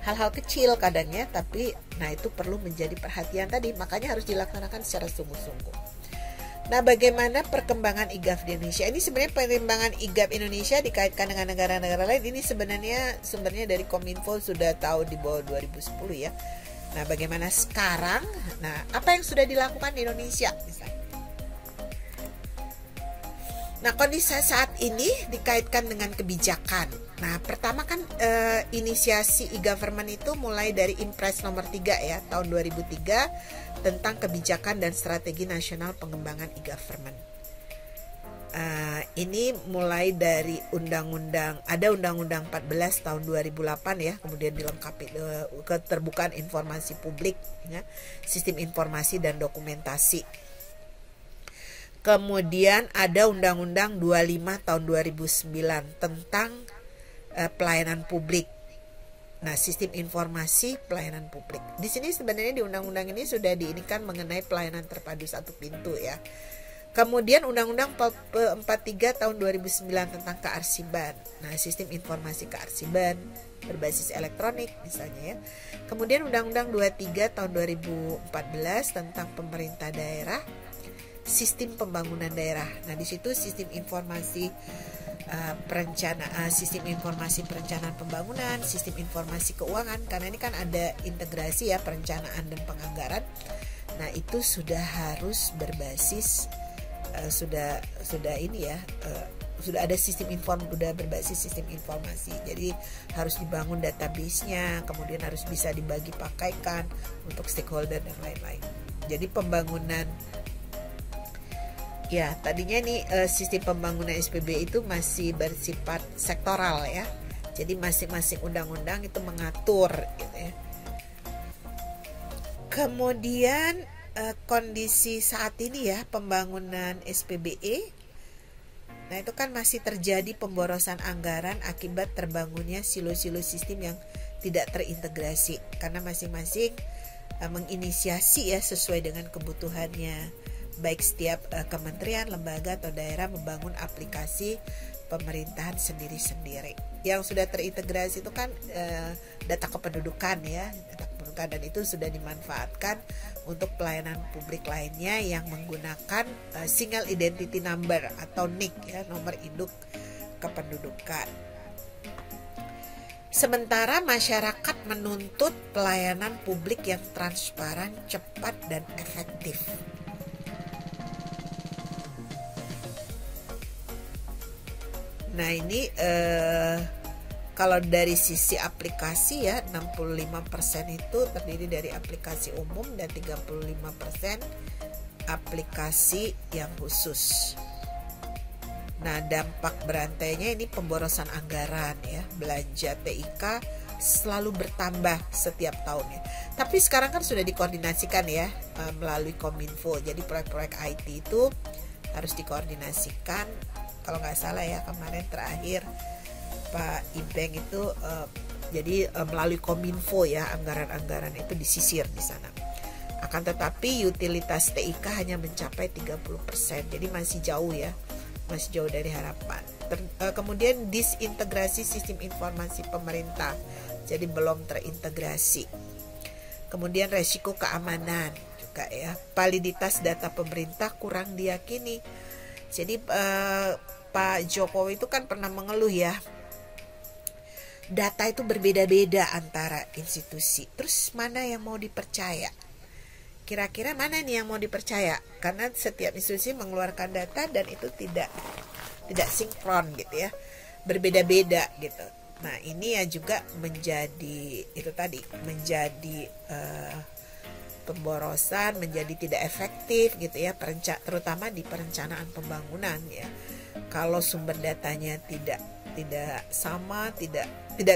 Hal-hal kecil kadangnya, tapi nah itu perlu menjadi perhatian tadi, makanya harus dilaksanakan secara sungguh-sungguh. Nah bagaimana perkembangan IGAF di Indonesia? Ini sebenarnya perkembangan IGAF Indonesia dikaitkan dengan negara-negara lain. Ini sebenarnya sumbernya dari Kominfo, sudah tahu di bawah 2010 ya. Nah bagaimana sekarang? Nah apa yang sudah dilakukan di Indonesia misalnya? Nah kondisi saat ini dikaitkan dengan kebijakan. Nah pertama kan inisiasi e-government itu mulai dari Impres nomor 3 ya tahun 2003 tentang kebijakan dan strategi nasional pengembangan e-government. Ini mulai dari ada Undang-Undang 14 tahun 2008 ya, kemudian dilengkapi keterbukaan informasi publik ya, sistem informasi dan dokumentasi. Kemudian ada Undang-Undang 25 tahun 2009 tentang pelayanan publik. Nah, sistem informasi pelayanan publik. Di sini sebenarnya di undang-undang ini sudah diinikan mengenai pelayanan terpadu satu pintu ya. Kemudian Undang-Undang 43 tahun 2009 tentang kearsiban. Nah, sistem informasi kearsiban berbasis elektronik misalnya ya. Kemudian Undang-Undang 23 tahun 2014 tentang pemerintah daerah, sistem pembangunan daerah. Nah, di situ sistem informasi sistem informasi perencanaan pembangunan, sistem informasi keuangan, karena ini kan ada integrasi ya perencanaan dan penganggaran. Nah, itu sudah harus berbasis sudah ada sistem sudah berbasis sistem informasi. Jadi harus dibangun database-nya, kemudian harus bisa dibagi pakaikan untuk stakeholder dan lain-lain. Jadi pembangunan ya tadinya nih sistem pembangunan SPB itu masih bersifat sektoral ya. Jadi masing-masing undang-undang itu mengatur gitu ya. Kemudian kondisi saat ini ya pembangunan SPBE, nah itu kan masih terjadi pemborosan anggaran akibat terbangunnya silo-silo sistem yang tidak terintegrasi karena masing-masing menginisiasi ya sesuai dengan kebutuhannya baik setiap kementerian, lembaga atau daerah membangun aplikasi pemerintahan sendiri-sendiri. Yang sudah terintegrasi itu kan data kependudukan ya, data kependudukan, dan itu sudah dimanfaatkan untuk pelayanan publik lainnya yang menggunakan single identity number atau NIK ya, nomor induk kependudukan. Sementara masyarakat menuntut pelayanan publik yang transparan, cepat, dan efektif. Nah ini kalau dari sisi aplikasi ya, 65% itu terdiri dari aplikasi umum dan 35% aplikasi yang khusus. Nah, dampak berantainya ini pemborosan anggaran ya, belanja TIK selalu bertambah setiap tahunnya. Tapi sekarang kan sudah dikoordinasikan ya melalui Kominfo. Jadi proyek-proyek IT itu harus dikoordinasikan. Kalau nggak salah ya, kemarin terakhir Pak Ibeng itu jadi melalui Kominfo ya, anggaran-anggaran itu disisir di sana. Akan tetapi utilitas TIK hanya mencapai 30%. Jadi masih jauh ya. Masih jauh dari harapan. Kemudian disintegrasi sistem informasi pemerintah, jadi belum terintegrasi. Kemudian resiko keamanan juga ya, validitas data pemerintah kurang diyakini. Jadi Pak Jokowi itu kan pernah mengeluh ya, data itu berbeda-beda antara institusi. Terus mana yang mau dipercaya? Kira-kira mana nih yang mau dipercaya? Karena setiap institusi mengeluarkan data dan itu tidak sinkron gitu ya, berbeda-beda gitu. Nah ini ya juga menjadi itu tadi, menjadi pemborosan, menjadi tidak efektif gitu ya, terutama di perencanaan pembangunan ya. Kalau sumber datanya tidak sama, tidak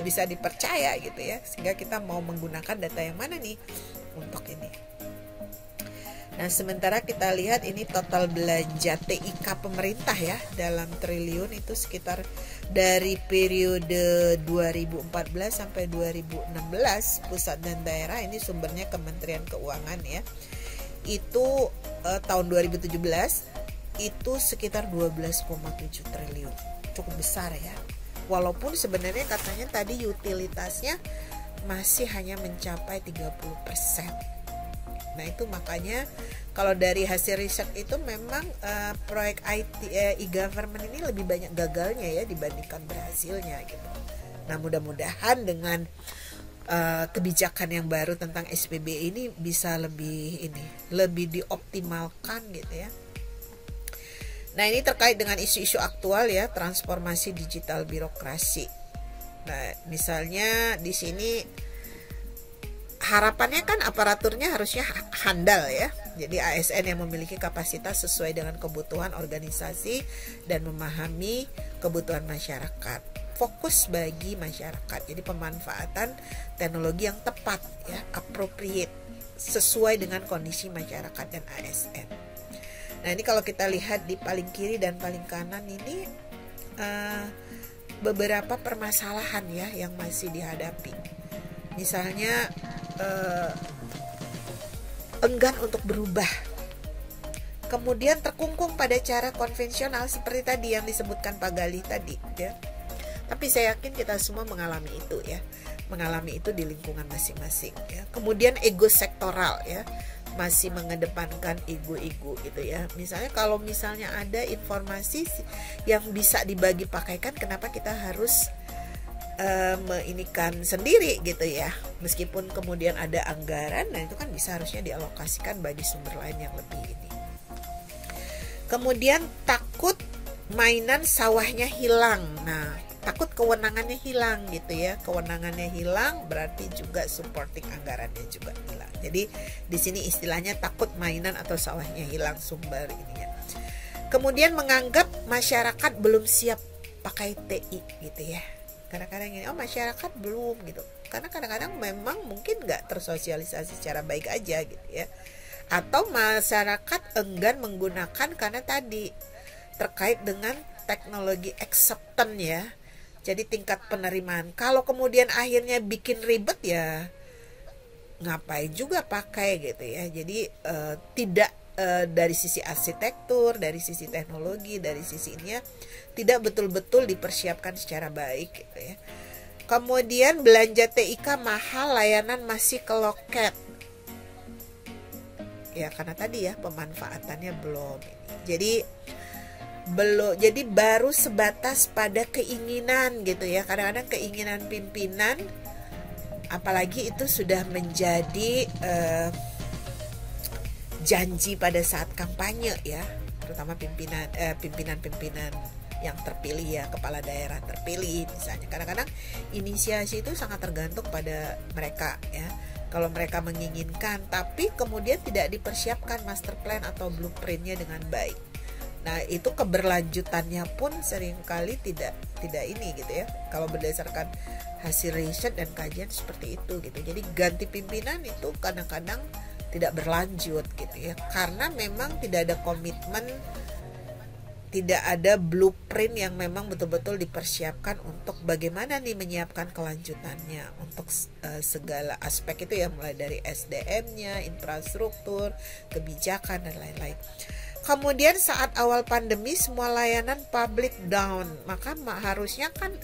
bisa dipercaya gitu ya, sehingga kita mau menggunakan data yang mana nih untuk ini. Nah sementara kita lihat ini total belanja TIK pemerintah ya dalam triliun itu sekitar dari periode 2014 sampai 2016 pusat dan daerah, ini sumbernya Kementerian Keuangan ya, itu tahun 2017 itu sekitar 12,7 triliun, cukup besar ya, walaupun sebenarnya katanya tadi utilitasnya masih hanya mencapai 30%. Nah itu makanya kalau dari hasil riset itu memang proyek IT e-government ini lebih banyak gagalnya ya dibandingkan berhasilnya gitu. Nah mudah-mudahan dengan kebijakan yang baru tentang SPB ini bisa lebih dioptimalkan gitu ya. Nah ini terkait dengan isu-isu aktual ya, transformasi digital birokrasi. Nah misalnya di sini harapannya kan aparaturnya harusnya handal ya. Jadi ASN yang memiliki kapasitas sesuai dengan kebutuhan organisasi dan memahami kebutuhan masyarakat. Fokus bagi masyarakat. Jadi pemanfaatan teknologi yang tepat ya, appropriate, sesuai dengan kondisi masyarakat dan ASN. Nah, ini kalau kita lihat di paling kiri dan paling kanan ini beberapa permasalahan ya yang masih dihadapi. Misalnya enggan untuk berubah, kemudian terkungkung pada cara konvensional seperti tadi yang disebutkan Pak Galih tadi ya. Tapi saya yakin kita semua mengalami itu ya, mengalami itu di lingkungan masing-masing ya. Kemudian ego sektoral ya, masih mengedepankan ego-ego gitu ya. Misalnya kalau misalnya ada informasi yang bisa dibagi pakaikan, kenapa kita harus meinikan sendiri gitu ya, meskipun kemudian ada anggaran, nah itu kan bisa harusnya dialokasikan bagi sumber lain yang lebih ini. Kemudian takut mainan sawahnya hilang, nah takut kewenangannya hilang gitu ya, kewenangannya hilang berarti juga supporting anggarannya juga hilang. Jadi di sini istilahnya takut mainan atau sawahnya hilang sumber ininya. Kemudian menganggap masyarakat belum siap pakai TI gitu ya. Kadang-kadang ini, masyarakat belum gitu, karena kadang-kadang memang mungkin nggak tersosialisasi secara baik aja gitu ya, atau masyarakat enggan menggunakan karena tadi terkait dengan teknologi acceptance ya, jadi tingkat penerimaan. Kalau kemudian akhirnya bikin ribet ya ngapain juga pakai gitu ya, jadi tidak dari sisi arsitektur, dari sisi teknologi, dari sisi ininya tidak betul-betul dipersiapkan secara baik gitu ya. Kemudian belanja TIK mahal, layanan masih ke loket. Ya karena tadi ya pemanfaatannya belum. Jadi baru sebatas pada keinginan gitu ya. Kadang-kadang keinginan pimpinan, apalagi itu sudah menjadi janji pada saat kampanye ya, terutama pimpinan yang terpilih ya, kepala daerah terpilih misalnya. Kadang-kadang inisiasi itu sangat tergantung pada mereka ya. Kalau mereka menginginkan, tapi kemudian tidak dipersiapkan master plan atau blueprintnya dengan baik. Nah itu keberlanjutannya pun seringkali tidak ini gitu ya. Kalau berdasarkan hasil riset dan kajian seperti itu gitu. Jadi ganti pimpinan itu kadang-kadang tidak berlanjut gitu ya, karena memang tidak ada komitmen, tidak ada blueprint yang memang betul-betul dipersiapkan untuk bagaimana nih menyiapkan kelanjutannya untuk segala aspek itu ya, mulai dari SDM-nya, infrastruktur, kebijakan dan lain-lain. Kemudian saat awal pandemi semua layanan public down, maka harusnya kan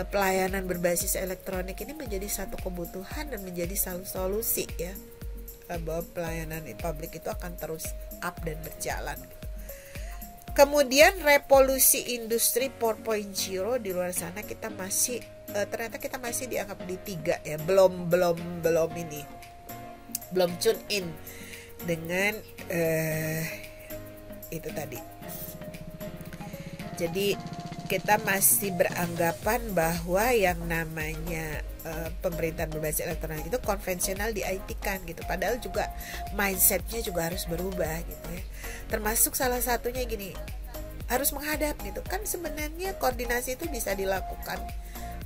pelayanan berbasis elektronik ini menjadi satu kebutuhan dan menjadi solusi ya, bahwa pelayanan publik itu akan terus up dan berjalan. Kemudian revolusi industri 4.0 di luar sana kita masih ternyata kita masih dianggap di 3 ya, belum tune in dengan itu tadi. Jadi kita masih beranggapan bahwa yang namanya pemerintahan berbasis elektronik itu konvensional di IT kan gitu. Padahal juga mindsetnya juga harus berubah gitu ya. Termasuk salah satunya gini, harus menghadap gitu kan. Sebenarnya koordinasi itu bisa dilakukan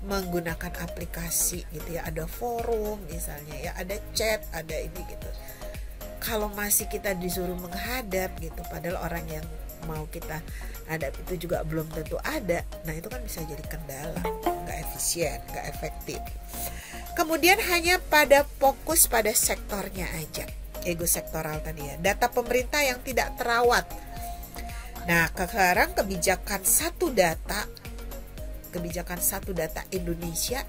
menggunakan aplikasi gitu ya. Ada forum misalnya ya, ada chat, ada ini gitu. Kalau masih kita disuruh menghadap gitu, padahal orang yang mau kita hadap itu juga belum tentu ada. Nah itu kan bisa jadi kendala, nggak efisien, nggak efektif. Kemudian hanya pada fokus pada sektornya aja, ego sektoral tadi ya. Data pemerintah yang tidak terawat. Nah sekarang kebijakan satu data Indonesia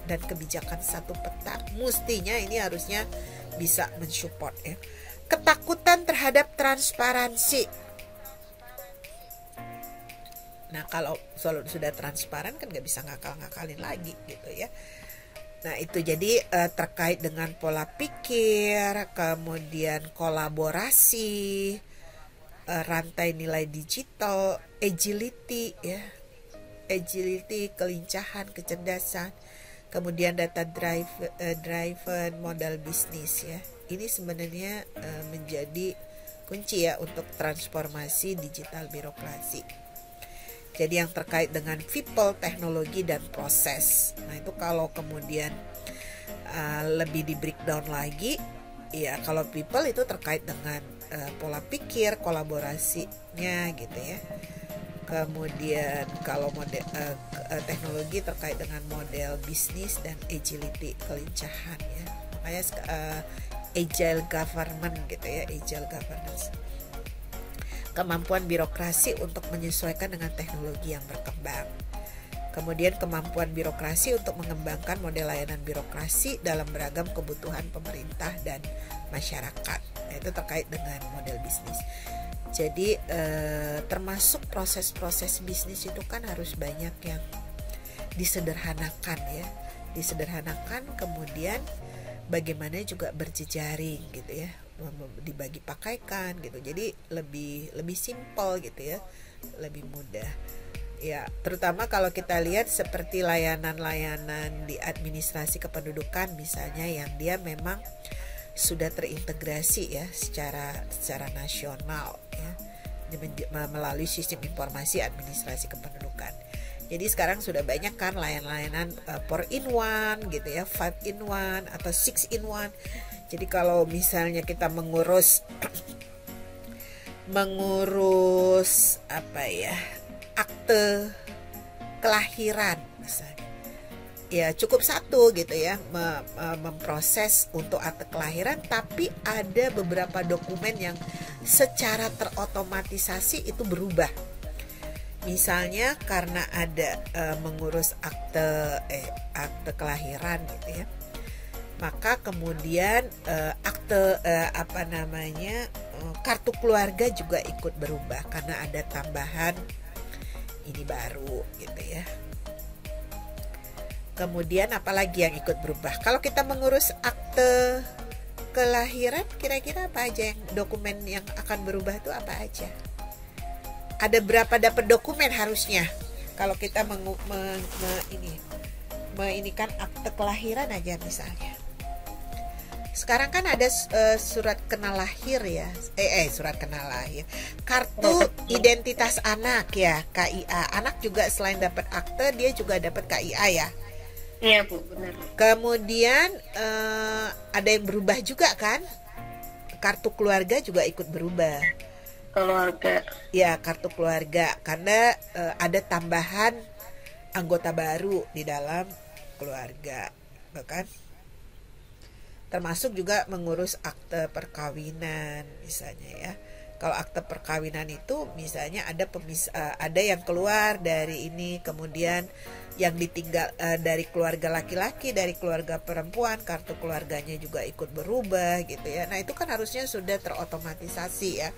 dan kebijakan satu peta mestinya ini harusnya bisa mensupport ya. Ketakutan terhadap transparansi. Nah kalau sudah transparan kan nggak bisa ngakal-ngakalin lagi gitu ya. Nah itu jadi terkait dengan pola pikir, kemudian kolaborasi, rantai nilai digital, agility ya, kelincahan, kecerdasan, kemudian data driven modal bisnis ya. Ini sebenarnya menjadi kunci ya untuk transformasi digital birokrasi. Jadi yang terkait dengan people, teknologi, dan proses. Nah itu kalau kemudian lebih di breakdown lagi, ya kalau people itu terkait dengan pola pikir, kolaborasinya gitu ya. Kemudian kalau model teknologi terkait dengan model bisnis dan agility, kelincahan ya. Makanya agile government gitu ya, agile governance. Kemampuan birokrasi untuk menyesuaikan dengan teknologi yang berkembang. Kemudian kemampuan birokrasi untuk mengembangkan model layanan birokrasi dalam beragam kebutuhan pemerintah dan masyarakat. Nah, itu terkait dengan model bisnis. Jadi termasuk proses-proses bisnis itu kan harus banyak yang disederhanakan ya. Disederhanakan, kemudian bagaimana juga berjejaring gitu ya, dibagi pakaikan gitu, jadi lebih simpel gitu ya, lebih mudah ya. Terutama kalau kita lihat seperti layanan-layanan di administrasi kependudukan misalnya, yang dia memang sudah terintegrasi ya secara nasional ya, melalui sistem informasi administrasi kependudukan. Jadi sekarang sudah banyak kan layanan 4-in-1 gitu ya, 5-in-1 atau 6-in-1. Jadi kalau misalnya kita mengurus apa ya, akte kelahiran misalnya, ya cukup satu gitu ya memproses untuk akte kelahiran, tapi ada beberapa dokumen yang secara terotomatisasi itu berubah. Misalnya karena ada mengurus akte kelahiran gitu ya, maka kemudian akte kartu keluarga juga ikut berubah karena ada tambahan ini baru gitu ya. Kemudian apalagi yang ikut berubah? Kalau kita mengurus akte kelahiran, kira-kira apa aja yang dokumen yang akan berubah itu apa aja? Ada berapa dapat dokumen harusnya? Kalau kita menginikan akte kelahiran aja misalnya. Sekarang kan ada surat kenal lahir ya, surat kenal lahir, kartu identitas anak ya, KIA. Anak juga selain dapat akte, dia juga dapat KIA ya. Iya Bu, benar. Kemudian ada yang berubah juga kan? Kartu keluarga juga ikut berubah. Keluarga. Ya, kartu keluarga karena ada tambahan anggota baru di dalam keluarga, kan? Termasuk juga mengurus akte perkawinan misalnya ya. Kalau akte perkawinan itu misalnya ada yang keluar dari ini, kemudian yang ditinggal dari keluarga laki-laki, dari keluarga perempuan, kartu keluarganya juga ikut berubah gitu ya. Nah itu kan harusnya sudah terotomatisasi ya.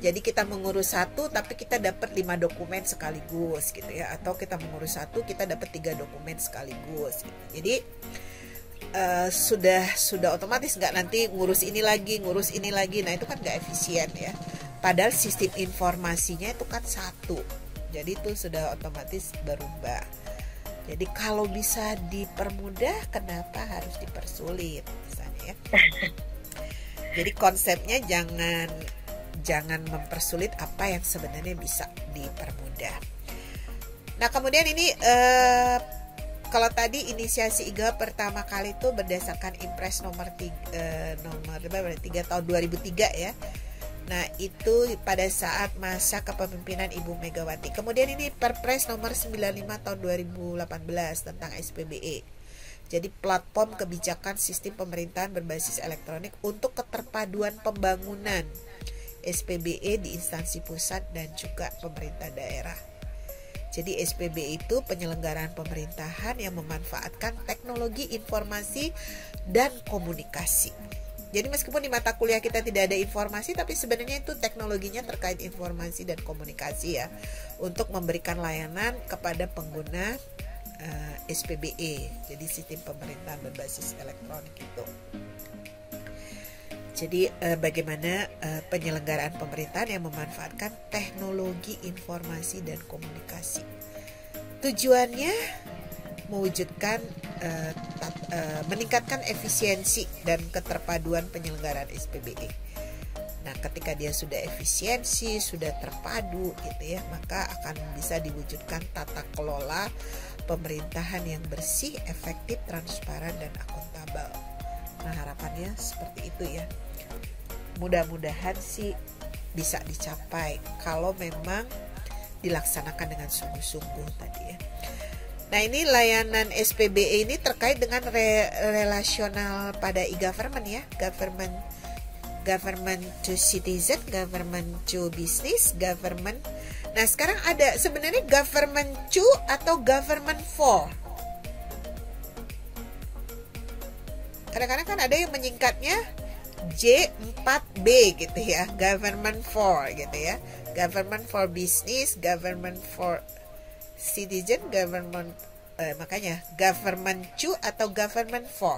Jadi kita mengurus satu tapi kita dapat 5 dokumen sekaligus gitu ya, atau kita mengurus satu kita dapat 3 dokumen sekaligus gitu. Jadi sudah otomatis, nggak nanti ngurus ini lagi. Nah itu kan nggak efisien ya, padahal sistem informasinya itu kan satu, jadi itu sudah otomatis berubah. Jadi kalau bisa dipermudah, kenapa harus dipersulit misalnya ya? Jadi konsepnya jangan mempersulit apa yang sebenarnya bisa dipermudah. Nah kemudian ini kalau tadi inisiasi IGA pertama kali itu berdasarkan Impres nomor 3 tahun 2003 ya. Nah itu pada saat masa kepemimpinan Ibu Megawati. Kemudian ini Perpres nomor 95 tahun 2018 tentang SPBE. Jadi platform kebijakan sistem pemerintahan berbasis elektronik untuk keterpaduan pembangunan SPBE di instansi pusat dan juga pemerintah daerah. Jadi SPBE itu penyelenggaraan pemerintahan yang memanfaatkan teknologi informasi dan komunikasi. Jadi meskipun di mata kuliah kita tidak ada informasi, tapi sebenarnya itu teknologinya terkait informasi dan komunikasi ya, untuk memberikan layanan kepada pengguna SPBE. Jadi sistem pemerintahan berbasis elektronik itu. Jadi bagaimana penyelenggaraan pemerintahan yang memanfaatkan teknologi informasi dan komunikasi. Tujuannya mewujudkan meningkatkan efisiensi dan keterpaduan penyelenggaraan SPBE. Nah, ketika dia sudah efisiensi, sudah terpadu gitu ya, maka akan bisa diwujudkan tata kelola pemerintahan yang bersih, efektif, transparan dan akuntabel. Nah, harapannya seperti itu ya. Mudah-mudahan sih bisa dicapai kalau memang dilaksanakan dengan sungguh-sungguh tadi ya. Nah ini layanan SPBE ini terkait dengan relasional pada e-government ya, government to citizen, government to business, government. Nah sekarang ada sebenarnya government to atau government for. Kadang-kadang kan ada yang menyingkatnya J4B gitu ya, government for gitu ya, government for business, government for citizen, government makanya government to atau government for.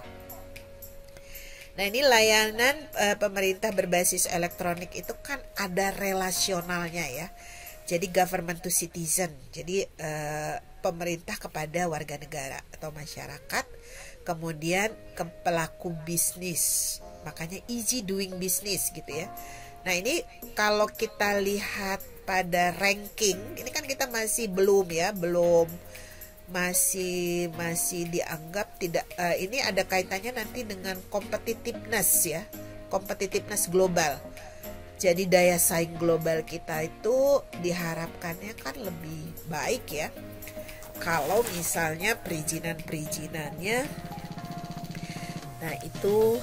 Nah ini layanan pemerintah berbasis elektronik itu kan ada relasionalnya ya. Jadi government to citizen, jadi pemerintah kepada warga negara atau masyarakat, kemudian ke pelaku bisnis, makanya easy doing business gitu ya. Nah ini kalau kita lihat pada ranking, ini kan kita masih belum masih dianggap tidak, ini ada kaitannya nanti dengan competitiveness ya, competitiveness global. Jadi daya saing global kita itu diharapkannya kan lebih baik ya. kalau misalnya perizinannya, nah itu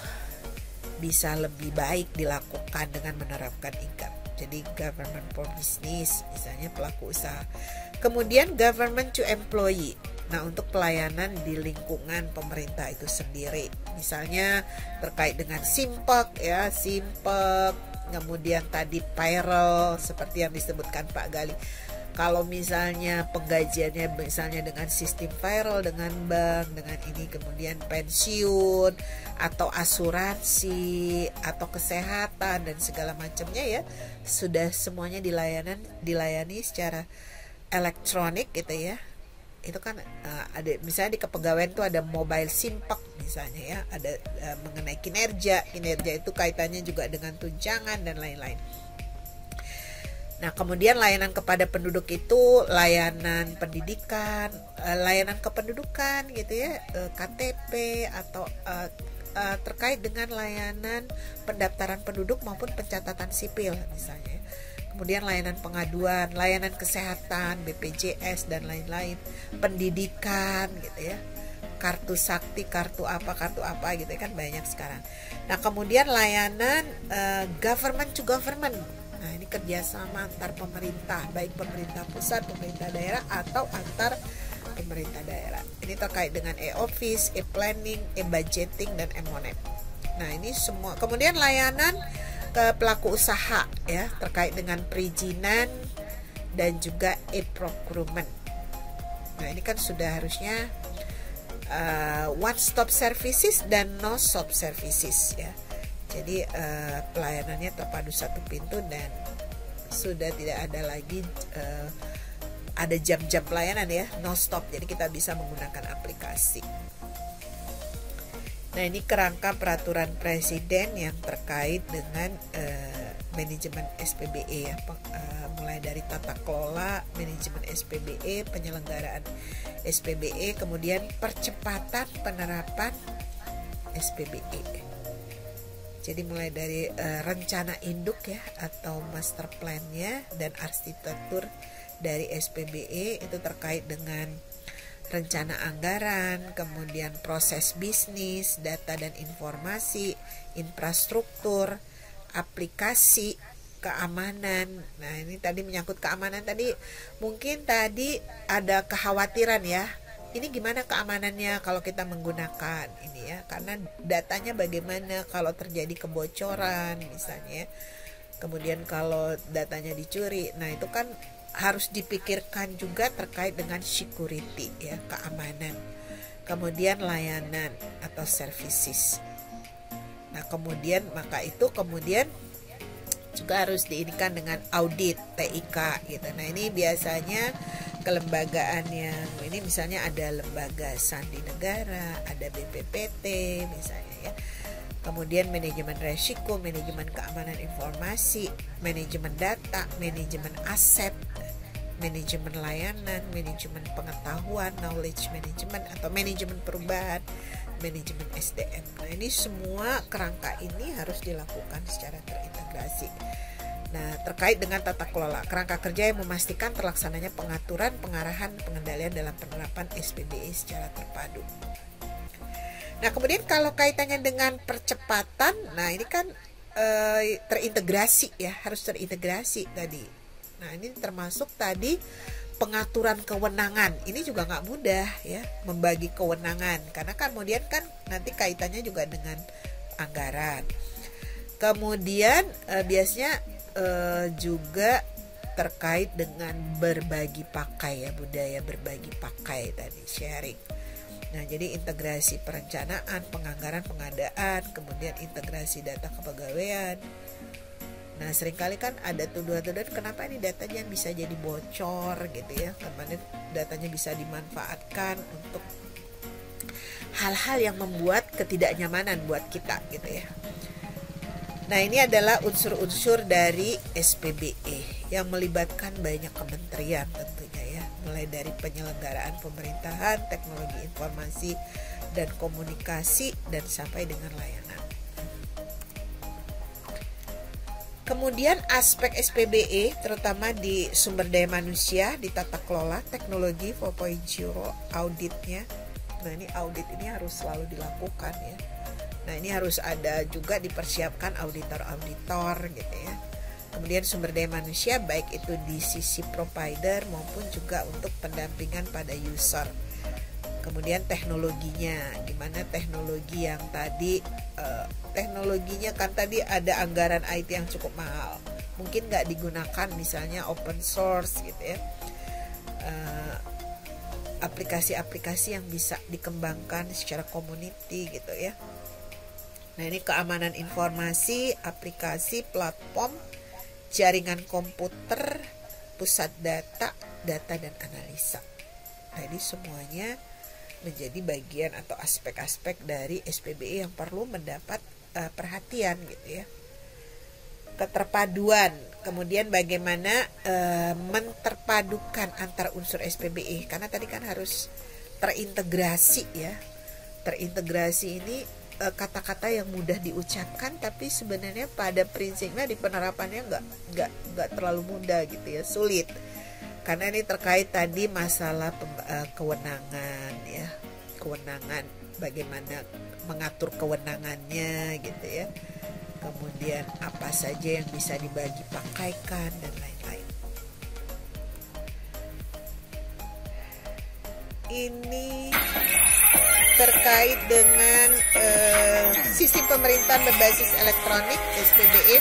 bisa lebih baik dilakukan dengan menerapkan IGAP. Jadi government for business, misalnya pelaku usaha. Kemudian government to employee. Nah, untuk pelayanan di lingkungan pemerintah itu sendiri. Misalnya terkait dengan Simpek ya, Simpek, kemudian tadi payroll seperti yang disebutkan Pak Gali. Kalau misalnya penggajiannya misalnya dengan sistem payroll, dengan bank, dengan ini, kemudian pensiun atau asuransi atau kesehatan dan segala macamnya ya, sudah semuanya dilayani secara elektronik gitu ya. Itu kan ada misalnya di kepegawaian itu ada mobile Simpek misalnya ya, ada mengenai kinerja itu kaitannya juga dengan tunjangan dan lain-lain. Nah, kemudian layanan kepada penduduk itu layanan pendidikan, layanan kependudukan gitu ya, KTP atau terkait dengan layanan pendaftaran penduduk maupun pencatatan sipil misalnya. Kemudian layanan pengaduan, layanan kesehatan, BPJS dan lain-lain, pendidikan gitu ya. Kartu sakti, kartu apa gitu kan banyak sekarang. Nah, kemudian layanan government to government. Nah, ini kerjasama antar pemerintah, baik pemerintah pusat, pemerintah daerah, atau antar pemerintah daerah. Ini terkait dengan e-office, e-planning, e-budgeting, dan e-monet. Nah, ini semua. Kemudian layanan ke pelaku usaha ya, terkait dengan perizinan dan juga e-procurement. Nah, ini kan sudah harusnya one stop services dan no stop services ya. Jadi pelayanannya terpadu satu pintu dan sudah tidak ada lagi ada jam-jam pelayanan ya, no stop. Jadi kita bisa menggunakan aplikasi. Nah, ini kerangka peraturan presiden yang terkait dengan manajemen SPBE ya, mulai dari tata kelola, manajemen SPBE, penyelenggaraan SPBE, kemudian percepatan penerapan SPBE. Jadi mulai dari rencana induk ya atau master plan-nya dan arsitektur dari SPBE itu terkait dengan rencana anggaran, kemudian proses bisnis, data dan informasi, infrastruktur, aplikasi, keamanan. Nah, ini tadi menyangkut keamanan tadi, mungkin tadi ada kekhawatiran ya. Ini gimana keamanannya kalau kita menggunakan ini ya, karena datanya bagaimana kalau terjadi kebocoran misalnya, kemudian kalau datanya dicuri. Nah, itu kan harus dipikirkan juga terkait dengan security ya, keamanan. Kemudian layanan atau services. Nah, kemudian maka itu kemudian juga harus diinikan dengan audit TIK gitu. Nah, ini biasanya kelembagaan yang ini misalnya ada lembaga sandi negara, ada BPPT misalnya ya. Kemudian manajemen resiko, manajemen keamanan informasi, manajemen data, manajemen aset, manajemen layanan, manajemen pengetahuan, knowledge management atau manajemen perubahan, manajemen SDM. Nah, ini semua kerangka ini harus dilakukan secara terintegrasi. Nah, terkait dengan tata kelola, kerangka kerja yang memastikan terlaksananya pengaturan, pengarahan, pengendalian dalam penerapan SPBE secara terpadu. Nah, kemudian kalau kaitannya dengan percepatan, nah ini kan terintegrasi ya, harus terintegrasi tadi. Nah, ini termasuk tadi pengaturan kewenangan. Ini juga nggak mudah ya, membagi kewenangan, karena kan kemudian kan nanti kaitannya juga dengan anggaran. Kemudian biasanya juga terkait dengan berbagi pakai ya, budaya berbagi pakai tadi, sharing. Nah, jadi integrasi perencanaan, penganggaran, pengadaan, kemudian integrasi data kepegawaian. Nah, seringkali kan ada tuduhan-tuduhan kenapa ini datanya bisa jadi bocor gitu ya, kemudian datanya bisa dimanfaatkan untuk hal-hal yang membuat ketidaknyamanan buat kita gitu ya. Nah, ini adalah unsur-unsur dari SPBE yang melibatkan banyak kementerian tentunya ya, mulai dari penyelenggaraan pemerintahan, teknologi informasi dan komunikasi, dan sampai dengan layanan. Kemudian aspek SPBE terutama di sumber daya manusia, di tata kelola teknologi 4.0 auditnya. Nah ini audit ini harus selalu dilakukan ya. Nah ini harus ada juga dipersiapkan auditor-auditor gitu ya. Kemudian sumber daya manusia baik itu di sisi provider maupun juga untuk pendampingan pada user. Kemudian teknologinya, gimana teknologi yang tadi teknologinya kan tadi ada anggaran IT yang cukup mahal, mungkin nggak digunakan misalnya open source gitu ya, aplikasi-aplikasi yang bisa dikembangkan secara community gitu ya. Nah ini keamanan informasi, aplikasi, platform, jaringan komputer, pusat data, data dan analisa. Nah ini semuanya menjadi bagian atau aspek-aspek dari SPBE yang perlu mendapat perhatian gitu ya. Keterpaduan, kemudian bagaimana menterpadukan antar unsur SPBE, karena tadi kan harus terintegrasi ya. Terintegrasi ini kata-kata yang mudah diucapkan tapi sebenarnya pada prinsipnya di penerapannya nggak terlalu mudah gitu ya, sulit. Karena ini terkait tadi masalah kewenangan ya, kewenangan, bagaimana mengatur kewenangannya gitu ya, kemudian apa saja yang bisa dibagi pakaikan dan lain-lain. Ini terkait dengan sistem pemerintahan berbasis elektronik SPBE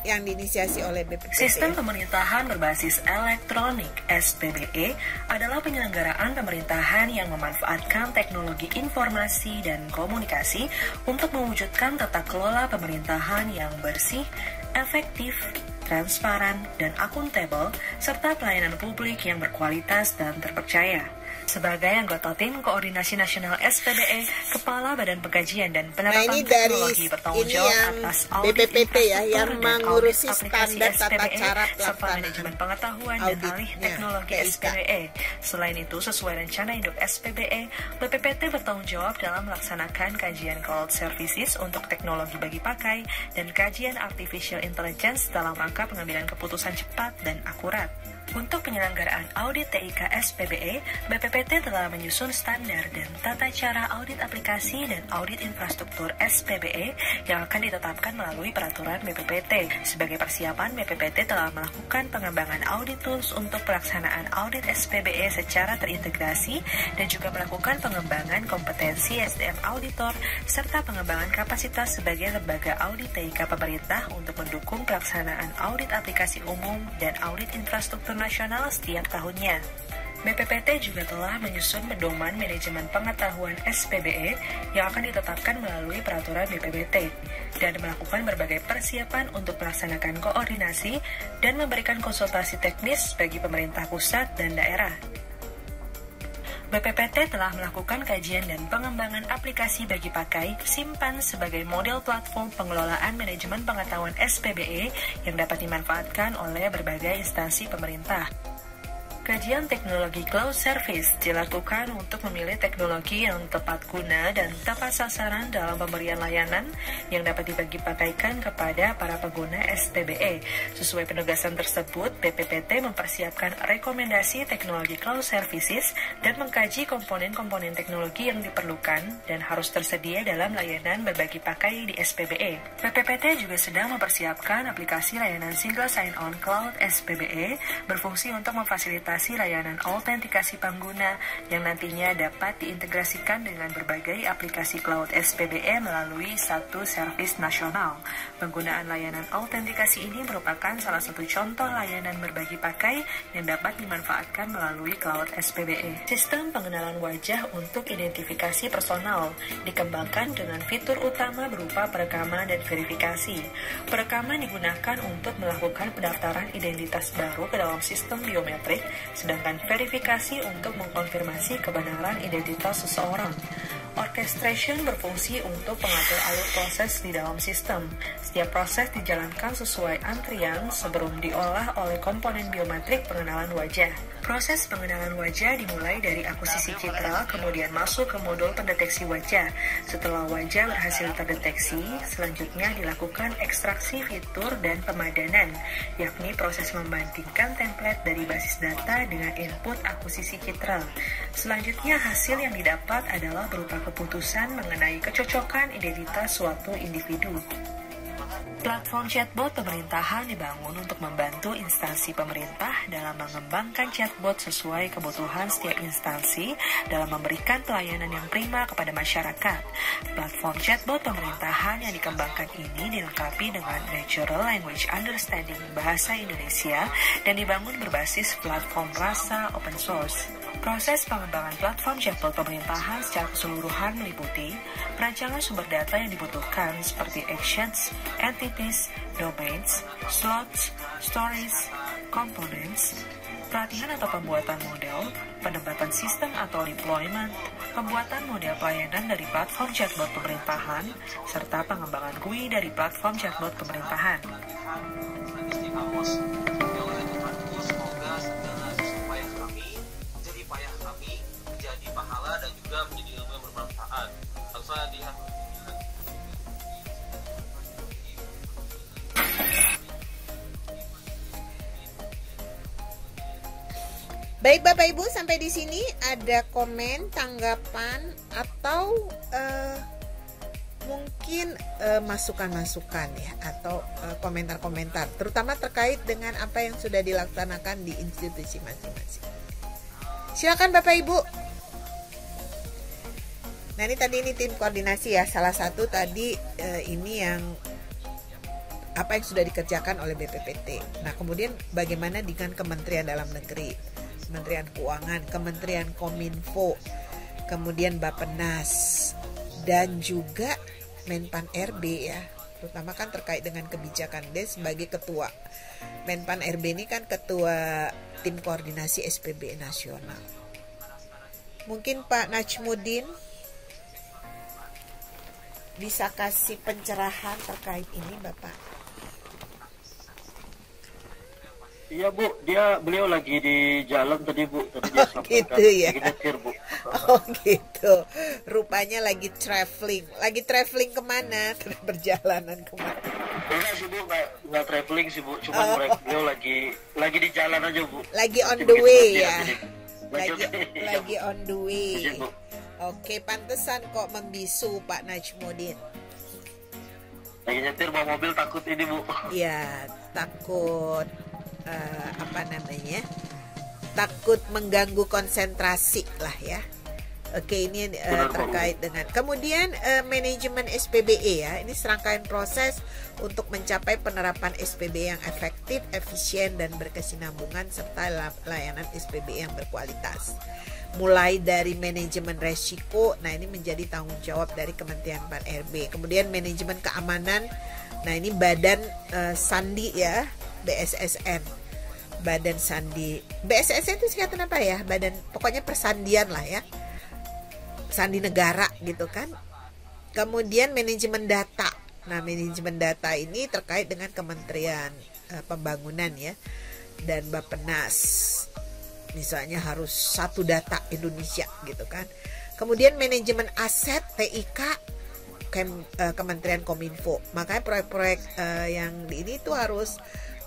yang diinisiasi oleh BPPT. Sistem pemerintahan berbasis elektronik (SPBE) adalah penyelenggaraan pemerintahan yang memanfaatkan teknologi informasi dan komunikasi untuk mewujudkan tata kelola pemerintahan yang bersih, efektif, transparan, dan akuntabel, serta pelayanan publik yang berkualitas dan terpercaya. Sebagai anggota tim koordinasi nasional SPBE, Kepala Badan Pengkajian dan Penerapan Teknologi bertanggung jawab atas audit BPPT ya, yang infrastruktur dan mengurusi audit aplikasi standar tata SPBE cara serta pelaksanaan manajemen pengetahuan dan alih teknologi TIK. SPBE. Selain itu, sesuai rencana induk SPBE, BPPT bertanggung jawab dalam melaksanakan kajian cloud services untuk teknologi bagi pakai dan kajian artificial intelligence dalam rangka pengambilan keputusan cepat dan akurat. Untuk penyelenggaraan audit TIK SPBE, BPPT telah menyusun standar dan tata cara audit aplikasi dan audit infrastruktur SPBE yang akan ditetapkan melalui peraturan BPPT. Sebagai persiapan, BPPT telah melakukan pengembangan audit tools untuk pelaksanaan audit SPBE secara terintegrasi dan juga melakukan pengembangan kompetensi SDM auditor serta pengembangan kapasitas sebagai lembaga audit TIK pemerintah untuk mendukung pelaksanaan audit aplikasi umum dan audit infrastruktur nasional setiap tahunnya. BPPT juga telah menyusun pedoman manajemen pengetahuan SPBE yang akan ditetapkan melalui peraturan BPPT dan melakukan berbagai persiapan untuk melaksanakan koordinasi dan memberikan konsultasi teknis bagi pemerintah pusat dan daerah. BPPT telah melakukan kajian dan pengembangan aplikasi bagi pakai simpan sebagai model platform pengelolaan manajemen pengetahuan SPBE yang dapat dimanfaatkan oleh berbagai instansi pemerintah. Kajian teknologi cloud service dilakukan untuk memilih teknologi yang tepat guna dan tepat sasaran dalam pemberian layanan yang dapat dibagi-pakaikan kepada para pengguna SPBE. Sesuai penugasan tersebut, BPPT mempersiapkan rekomendasi teknologi cloud services dan mengkaji komponen-komponen teknologi yang diperlukan dan harus tersedia dalam layanan berbagi pakai di SPBE. BPPT juga sedang mempersiapkan aplikasi layanan Single Sign-On Cloud SPBE berfungsi untuk memfasilitasi layanan autentikasi pengguna yang nantinya dapat diintegrasikan dengan berbagai aplikasi cloud SPBE melalui satu servis nasional. Penggunaan layanan autentikasi ini merupakan salah satu contoh layanan berbagi pakai yang dapat dimanfaatkan melalui cloud SPBE. Sistem pengenalan wajah untuk identifikasi personal dikembangkan dengan fitur utama berupa perekaman dan verifikasi. Perekaman digunakan untuk melakukan pendaftaran identitas baru ke dalam sistem biometrik, sedangkan verifikasi untuk mengkonfirmasi kebenaran identitas seseorang. Orchestration berfungsi untuk pengatur alur proses di dalam sistem. Setiap proses dijalankan sesuai antrian sebelum diolah oleh komponen biometrik pengenalan wajah. Proses pengenalan wajah dimulai dari akuisisi citra, kemudian masuk ke modul pendeteksi wajah. Setelah wajah berhasil terdeteksi, selanjutnya dilakukan ekstraksi fitur dan pemadanan, yakni proses membandingkan template dari basis data dengan input akuisisi citra. Selanjutnya, hasil yang didapat adalah berupa keputusan mengenai kecocokan identitas suatu individu. Platform chatbot pemerintahan dibangun untuk membantu instansi pemerintah dalam mengembangkan chatbot sesuai kebutuhan setiap instansi dalam memberikan pelayanan yang prima kepada masyarakat. Platform chatbot pemerintahan yang dikembangkan ini dilengkapi dengan Natural Language Understanding bahasa Indonesia dan dibangun berbasis platform rasa open source. Proses pengembangan platform chatbot pemerintahan secara keseluruhan meliputi perancangan sumber data yang dibutuhkan seperti actions, entities, domains, slots, stories, components, pelatihan atau pembuatan model, penempatan sistem atau deployment, pembuatan model pelayanan dari platform chatbot pemerintahan, serta pengembangan GUI dari platform chatbot pemerintahan. Pahala dan juga menjadi ilmu yang bermanfaat. Harusnya lihat. Baik Bapak Ibu, sampai di sini ada komen, tanggapan atau mungkin masukan-masukan ya, atau komentar-komentar, terutama terkait dengan apa yang sudah dilaksanakan di institusi masing-masing. Silakan Bapak Ibu. Nah ini tim koordinasi ya, salah satu tadi ini yang apa yang sudah dikerjakan oleh BPPT. Nah kemudian bagaimana dengan Kementerian Dalam Negeri, Kementerian Keuangan, Kementerian Kominfo, kemudian Bappenas dan juga Menpan RB ya, terutama kan terkait dengan kebijakan. Dia sebagai ketua Menpan RB ini kan ketua tim koordinasi SPBE nasional. Mungkin Pak Najmudin bisa kasih pencerahan terkait ini Bapak. Iya Bu, beliau lagi di jalan tadi Bu, tadi dia sampaikan. Gitu ya. Lagi nyetir Bu. Oh gitu. Rupanya lagi traveling. Lagi traveling kemana? Perjalanan kemana? Enggak sih Bu, nggak traveling sih Bu, cuma beliau lagi di jalan aja Bu. Lagi on the way ya. Lagi on the way. Bu. Oke, pantesan kok membisu Pak Najmudin. Lagi nyetir bawa mobil, takut ini Bu. Ya, takut takut mengganggu konsentrasi lah ya. Oke, ini terkait dengan kemudian manajemen SPBE ya. Ini serangkaian proses untuk mencapai penerapan SPBE yang efektif, efisien dan berkesinambungan serta layanan SPBE yang berkualitas. Mulai dari manajemen resiko, nah ini menjadi tanggung jawab dari Kementerian Pan RB. Kemudian manajemen keamanan, nah ini Badan Sandi ya, BSSN. Badan Sandi. BSSN itu singkatan apa ya? Pokoknya persandian lah ya. Sandi negara gitu kan. Kemudian manajemen data. Nah, manajemen data ini terkait dengan Kementerian Pembangunan ya. Dan Bappenas. Misalnya harus satu data Indonesia gitu kan. Kemudian manajemen aset TIK Kementerian Kominfo. Makanya proyek-proyek yang ini tuh harus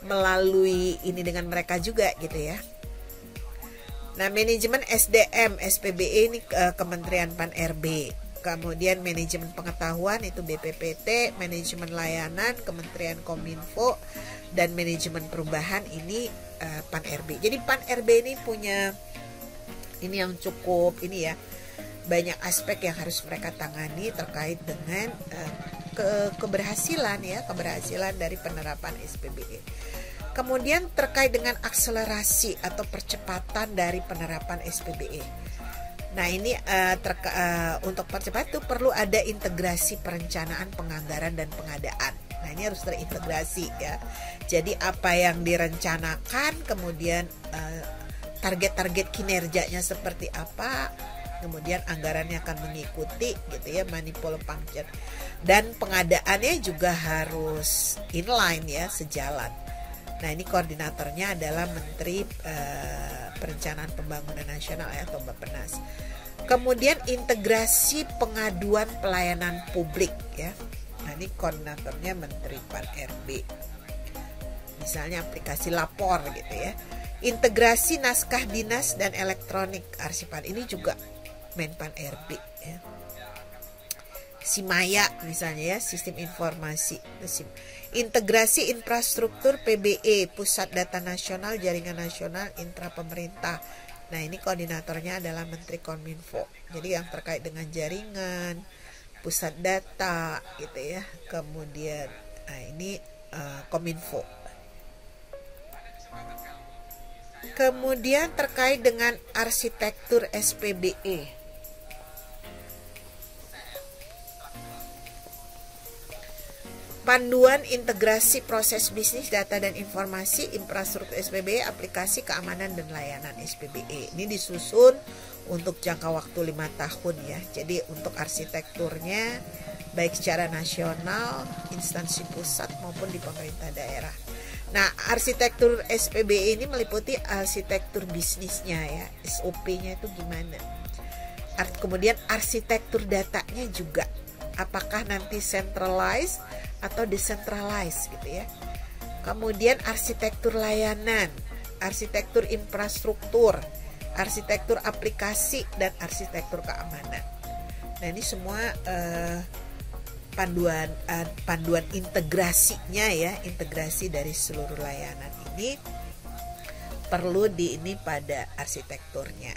melalui ini dengan mereka juga gitu ya. Nah, manajemen SDM SPBE ini Kementerian Pan RB. Kemudian manajemen pengetahuan itu BPPT, manajemen layanan Kementerian Kominfo, dan manajemen perubahan ini Pan RB. Jadi Pan RB ini punya ini yang cukup ini ya, banyak aspek yang harus mereka tangani terkait dengan keberhasilan dari penerapan SPBE. Kemudian terkait dengan akselerasi atau percepatan dari penerapan SPBE. Nah ini untuk percepat itu perlu ada integrasi perencanaan, penganggaran dan pengadaan. Nah ini harus terintegrasi ya. Jadi apa yang direncanakan, kemudian target-target kinerjanya seperti apa. kemudian anggarannya akan mengikuti gitu ya, manifold function, dan pengadaannya juga harus inline ya, sejalan. Nah ini koordinatornya adalah Menteri Perencanaan Pembangunan Nasional ya, atau Bappenas. Kemudian integrasi pengaduan pelayanan publik ya. Nah ini koordinatornya Menteri Pan-RB. Misalnya aplikasi lapor gitu ya. Integrasi naskah dinas dan elektronik arsipan, ini juga Menpan-RB ya. Simaya misalnya ya, sistem informasi. Integrasi infrastruktur PBE, Pusat Data Nasional, Jaringan Nasional Intra Pemerintah. Nah ini koordinatornya adalah Menteri Kominfo. Jadi yang terkait dengan jaringan, pusat data gitu ya. Kemudian ini Kominfo. Kemudian terkait dengan arsitektur SPBE. Panduan integrasi proses bisnis, data dan informasi, infrastruktur SPBE, aplikasi keamanan dan layanan SPBE. Ini disusun untuk jangka waktu 5 tahun ya. Jadi untuk arsitekturnya baik secara nasional, instansi pusat maupun di pemerintah daerah. Nah, arsitektur SPBE ini meliputi arsitektur bisnisnya ya, SOP-nya itu gimana. Kemudian arsitektur datanya juga, apakah nanti centralized atau decentralized gitu ya. Kemudian arsitektur layanan, arsitektur infrastruktur, arsitektur aplikasi, dan arsitektur keamanan. Nah ini semua panduan integrasinya ya, integrasi dari seluruh layanan ini perlu ini pada arsitekturnya.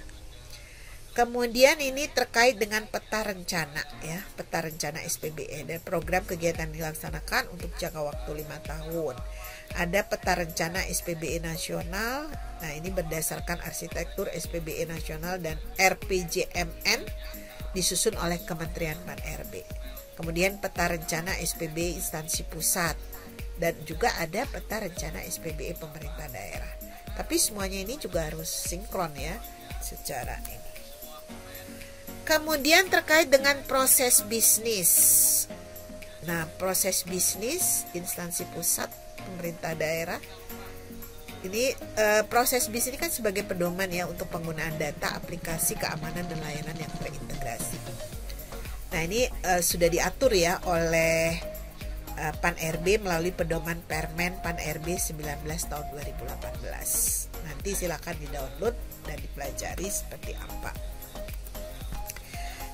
Kemudian ini terkait dengan peta rencana ya, peta rencana SPBE dan program kegiatan dilaksanakan untuk jangka waktu 5 tahun. Ada peta rencana SPBE nasional. Nah, ini berdasarkan arsitektur SPBE nasional dan RPJMN disusun oleh Kementerian Pan-RB. Kemudian peta rencana SPBE instansi pusat dan juga ada peta rencana SPBE pemerintah daerah. Tapi semuanya ini juga harus sinkron ya secara ini. Kemudian terkait dengan proses bisnis. Nah, proses bisnis instansi pusat, pemerintah daerah. Ini proses bisnis kan sebagai pedoman ya untuk penggunaan data, aplikasi, keamanan dan layanan yang terintegrasi. Nah, ini sudah diatur ya oleh Pan-RB melalui pedoman Permen Pan-RB 19 tahun 2018. Nanti silakan di-download dan dipelajari seperti apa.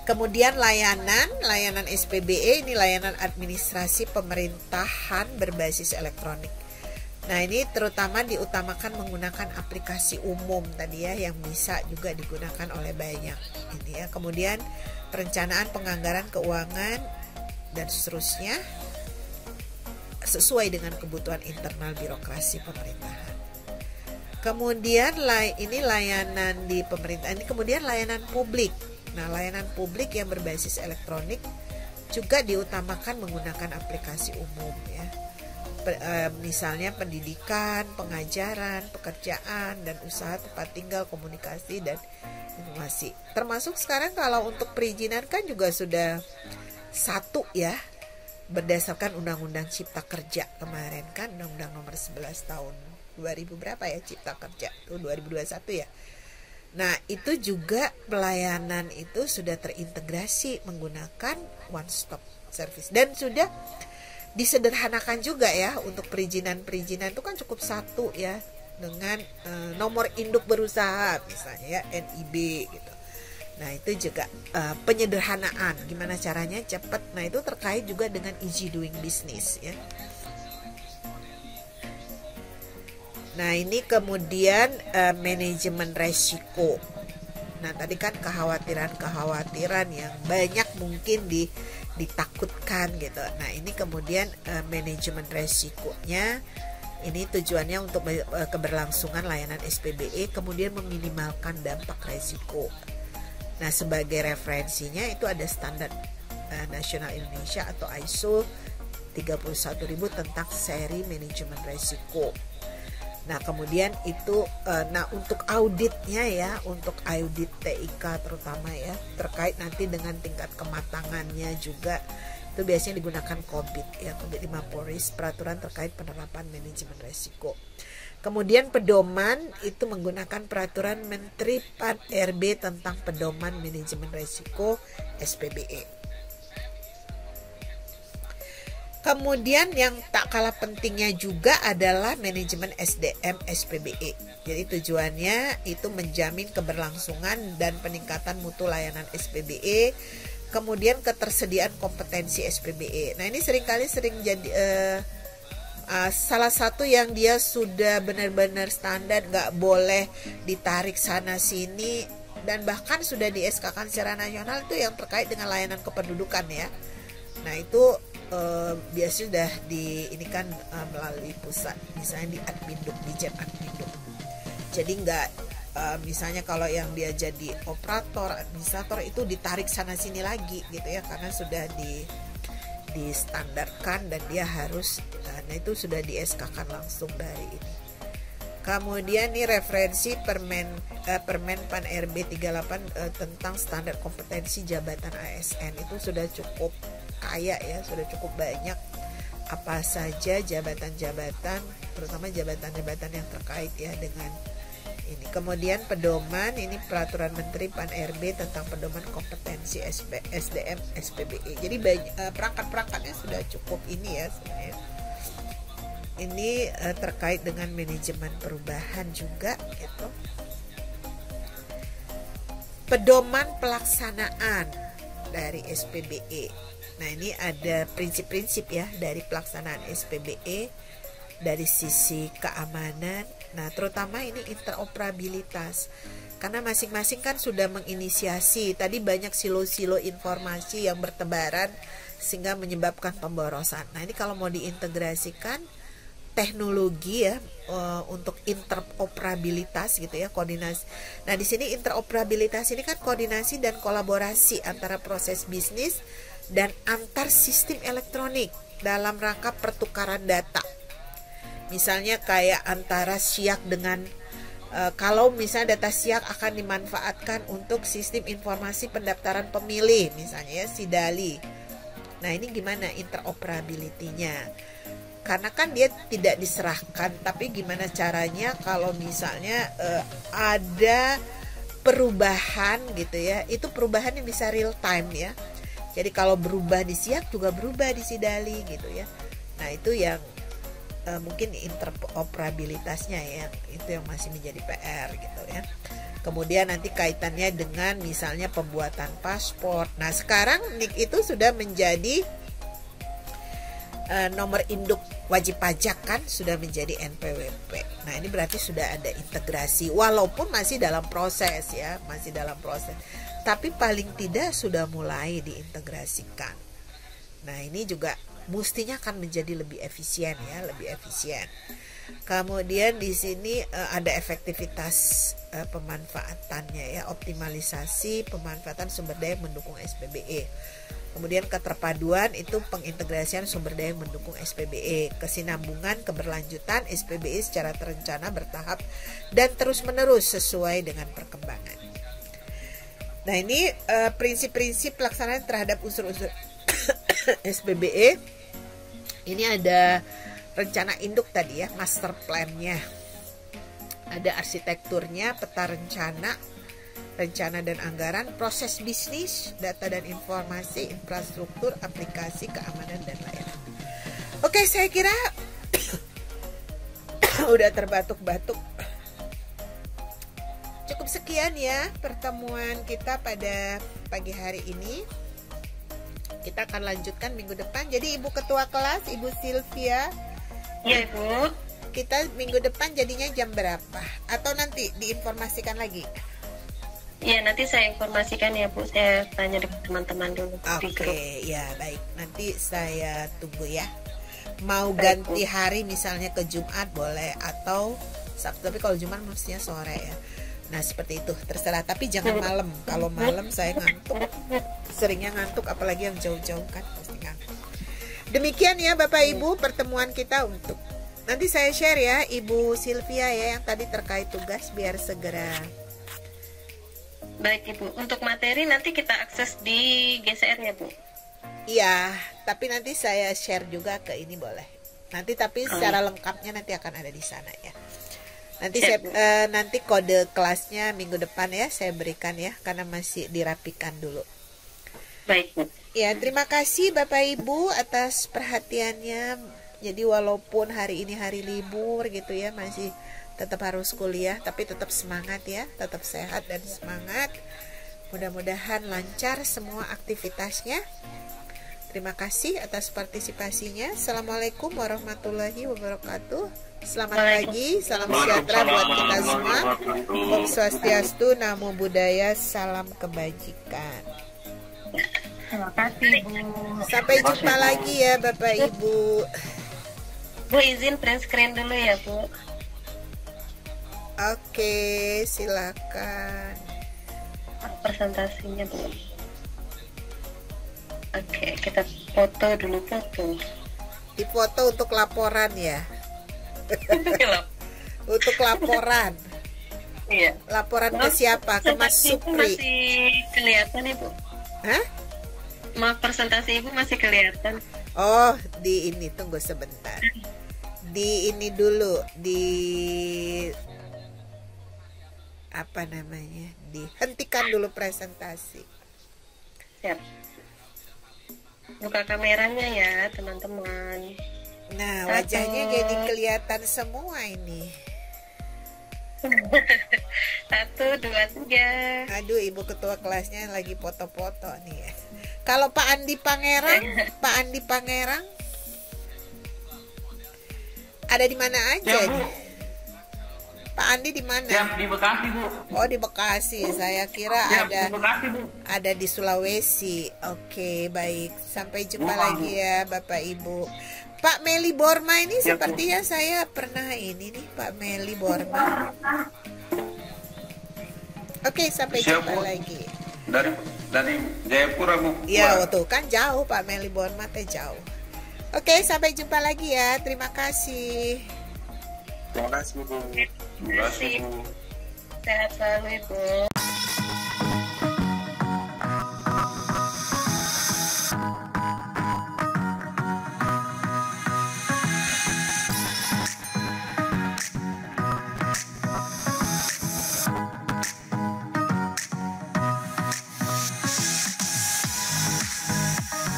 Kemudian layanan SPBE ini layanan administrasi pemerintahan berbasis elektronik. Nah ini terutama diutamakan menggunakan aplikasi umum tadi ya, yang bisa juga digunakan oleh banyak ini ya. Kemudian perencanaan penganggaran keuangan dan seterusnya sesuai dengan kebutuhan internal birokrasi pemerintahan. Kemudian ini layanan di pemerintahan ini, kemudian layanan publik. Nah, layanan publik yang berbasis elektronik juga diutamakan menggunakan aplikasi umum ya. Misalnya pendidikan, pengajaran, pekerjaan, dan usaha tempat tinggal, komunikasi, dan informasi. Termasuk sekarang kalau untuk perizinan kan juga sudah satu ya, berdasarkan Undang-Undang Cipta Kerja kemarin kan, Undang-Undang nomor 11 tahun 2000 berapa ya, Cipta Kerja itu 2021 ya. Nah itu juga pelayanan itu sudah terintegrasi menggunakan one stop service dan sudah disederhanakan juga ya. Untuk perizinan itu kan cukup satu ya, dengan nomor induk berusaha misalnya ya, NIB gitu. Nah itu juga penyederhanaan, gimana caranya cepat. Nah itu terkait juga dengan easy doing business ya. Nah ini kemudian manajemen resiko. Nah tadi kan kekhawatiran yang banyak mungkin ditakutkan gitu. Nah ini kemudian manajemen resikonya. Ini tujuannya untuk keberlangsungan layanan SPBE, kemudian meminimalkan dampak resiko. Nah sebagai referensinya itu ada standar nasional Indonesia atau ISO 31000 tentang seri manajemen resiko. Nah, kemudian itu nah untuk auditnya ya, untuk audit TIK terutama ya, terkait nanti dengan tingkat kematangannya juga, itu biasanya digunakan COVID ya, COVID 5 Polris, peraturan terkait penerapan manajemen resiko. Kemudian pedoman itu menggunakan peraturan Menteri Pan-RB tentang pedoman manajemen resiko SPBE. Kemudian yang tak kalah pentingnya juga adalah manajemen SDM SPBE. Jadi tujuannya itu menjamin keberlangsungan dan peningkatan mutu layanan SPBE, kemudian ketersediaan kompetensi SPBE. Nah, ini sering jadi salah satu yang dia sudah benar-benar standar, nggak boleh ditarik sana sini, dan bahkan sudah di SK-kan secara nasional itu yang terkait dengan layanan kependudukan ya. Nah, itu biasanya sudah ini kan melalui pusat, misalnya di Adminduk, di Jen Adminduk. Jadi nggak misalnya kalau yang dia jadi operator, administrator itu ditarik sana sini lagi gitu ya, karena sudah distandarkan dan dia harus, nah itu sudah di SK-kan langsung dari ini. Kemudian nih referensi Permen Pan-RB 38 tentang standar kompetensi jabatan ASN, itu sudah cukup kaya ya, sudah cukup banyak apa saja jabatan-jabatan, terutama jabatan-jabatan yang terkait ya dengan ini. Kemudian pedoman, ini peraturan Menteri Pan-RB tentang pedoman kompetensi SDM SPBE. Jadi perangkat-perangkatnya sudah cukup ini ya sebenarnya. Ini terkait dengan manajemen perubahan juga gitu. Pedoman pelaksanaan dari SPBE. Nah, ini ada prinsip-prinsip ya dari pelaksanaan SPBE dari sisi keamanan. Nah, terutama ini interoperabilitas. Karena masing-masing kan sudah menginisiasi. Tadi banyak silo-silo informasi yang bertebaran sehingga menyebabkan pemborosan. Nah, ini kalau mau diintegrasikan teknologi ya untuk interoperabilitas gitu ya, koordinasi. Nah, di sini interoperabilitas ini kan koordinasi dan kolaborasi antara proses bisnis dan antar sistem elektronik dalam rangka pertukaran data. Misalnya kayak antara SIAK dengan kalau misalnya data SIAK akan dimanfaatkan untuk sistem informasi pendaftaran pemilih misalnya ya, SIDALI. Nah, ini gimana interoperability-nya? Karena kan dia tidak diserahkan, tapi gimana caranya kalau misalnya ada perubahan gitu ya, itu perubahan yang bisa real time ya. Jadi kalau berubah di SIAK juga berubah di SIDALI gitu ya. Nah, itu yang mungkin interoperabilitasnya ya, itu yang masih menjadi PR gitu ya. Kemudian nanti kaitannya dengan misalnya pembuatan paspor. Nah, sekarang NIK itu sudah menjadi nomor induk wajib pajak kan sudah menjadi NPWP. Nah, ini berarti sudah ada integrasi walaupun masih dalam proses ya, masih dalam proses. Tapi paling tidak sudah mulai diintegrasikan. Nah, ini juga mestinya akan menjadi lebih efisien ya, lebih efisien. Kemudian di sini ada efektivitas pemanfaatannya ya, optimalisasi pemanfaatan sumber daya mendukung SPBE. Kemudian keterpaduan itu pengintegrasian sumber daya mendukung SPBE, kesinambungan keberlanjutan SPBE secara terencana, bertahap dan terus-menerus sesuai dengan perkembangan. Nah, ini prinsip-prinsip pelaksanaan terhadap unsur-unsur SPBE. Ini ada rencana induk tadi ya, master plan-nya. Ada arsitekturnya, peta rencana dan anggaran, proses bisnis, data dan informasi, infrastruktur, aplikasi, keamanan dan layanan. Oke, saya kira udah terbatuk-batuk. Cukup sekian ya pertemuan kita pada pagi hari ini. Kita akan lanjutkan minggu depan. Jadi Ibu Ketua Kelas, Ibu Sylvia. Iya, Ibu. Kita minggu depan jadinya jam berapa? Atau nanti diinformasikan lagi? Iya, nanti saya informasikan ya, Bu. Saya tanya dengan teman-teman dulu di grup. Oke, ya baik. Nanti saya tunggu ya. Mau ganti hari misalnya ke Jumat boleh atau Sabtu. Tapi kalau Jumat mestinya sore ya. Nah, seperti itu, terserah, tapi jangan malam. Kalau malam saya ngantuk, seringnya ngantuk, apalagi yang jauh-jauh kan pasti ngantuk. Demikian ya Bapak Ibu pertemuan kita untuk Nanti saya share ya Ibu Sylvia ya yang tadi terkait tugas biar segera. Baik Ibu, untuk materi nanti kita akses di GCR ya Bu? Iya, tapi nanti saya share juga ke ini boleh. Nanti tapi secara lengkapnya nanti akan ada di sana ya. Nanti nanti kode kelasnya minggu depan ya saya berikan ya karena masih dirapikan dulu. Baik Bu. Ya, terima kasih Bapak Ibu atas perhatiannya. Jadi walaupun hari ini hari libur gitu ya masih tetap harus kuliah, tapi tetap semangat ya, tetap sehat dan semangat. Mudah-mudahan lancar semua aktivitasnya. Terima kasih atas partisipasinya. Assalamualaikum warahmatullahi wabarakatuh. Selamat pagi, salam sejahtera buat kita semua. Om Swastiastu, Namo Buddhaya, salam kebajikan. Terima kasih Bu. Sampai jumpa lagi ya Bapak Ibu. Bu izin print screen dulu ya Bu. Oke, silakan. Presentasinya Bu. Oke, kita foto dulu foto. Difoto untuk laporan ya. Untuk laporan. Iya. Laporan ke siapa? Ke Mas Presentasi Ibu Supri. masih kelihatan Ibu. Hah? Maaf, presentasi Ibu masih kelihatan. Oh, di ini tunggu sebentar. Di ini dulu, di apa namanya? Dihentikan dulu presentasi. Siap. Buka kameranya ya, teman-teman. Nah, wajahnya jadi kelihatan semua ini. 1, 2, 3. Aduh, Ibu ketua kelasnya lagi foto-foto nih ya. Kalau Pak Andi Pangerang ada di mana aja Ya, Bu. nih? Pak Andi di mana? Siap, di Bekasi Bu. Oh, di Bekasi. Saya kira Siap, ada di Bekasi Bu. ada di Sulawesi. Oke, baik. Sampai jumpa lagi ya Bapak Ibu. Pak Meli Borma ini Siap, Bu. sepertinya saya pernah ini nih Pak Meli Borma. Oke, sampai Siap, jumpa Bu. lagi. Dari Jayapura Bu. Ya, tuh kan jauh Pak Meli Borma teh jauh. Oke, sampai jumpa lagi ya. Terima kasih. Terima kasih Bu. Terima kasih. Sehat selalu Ibu.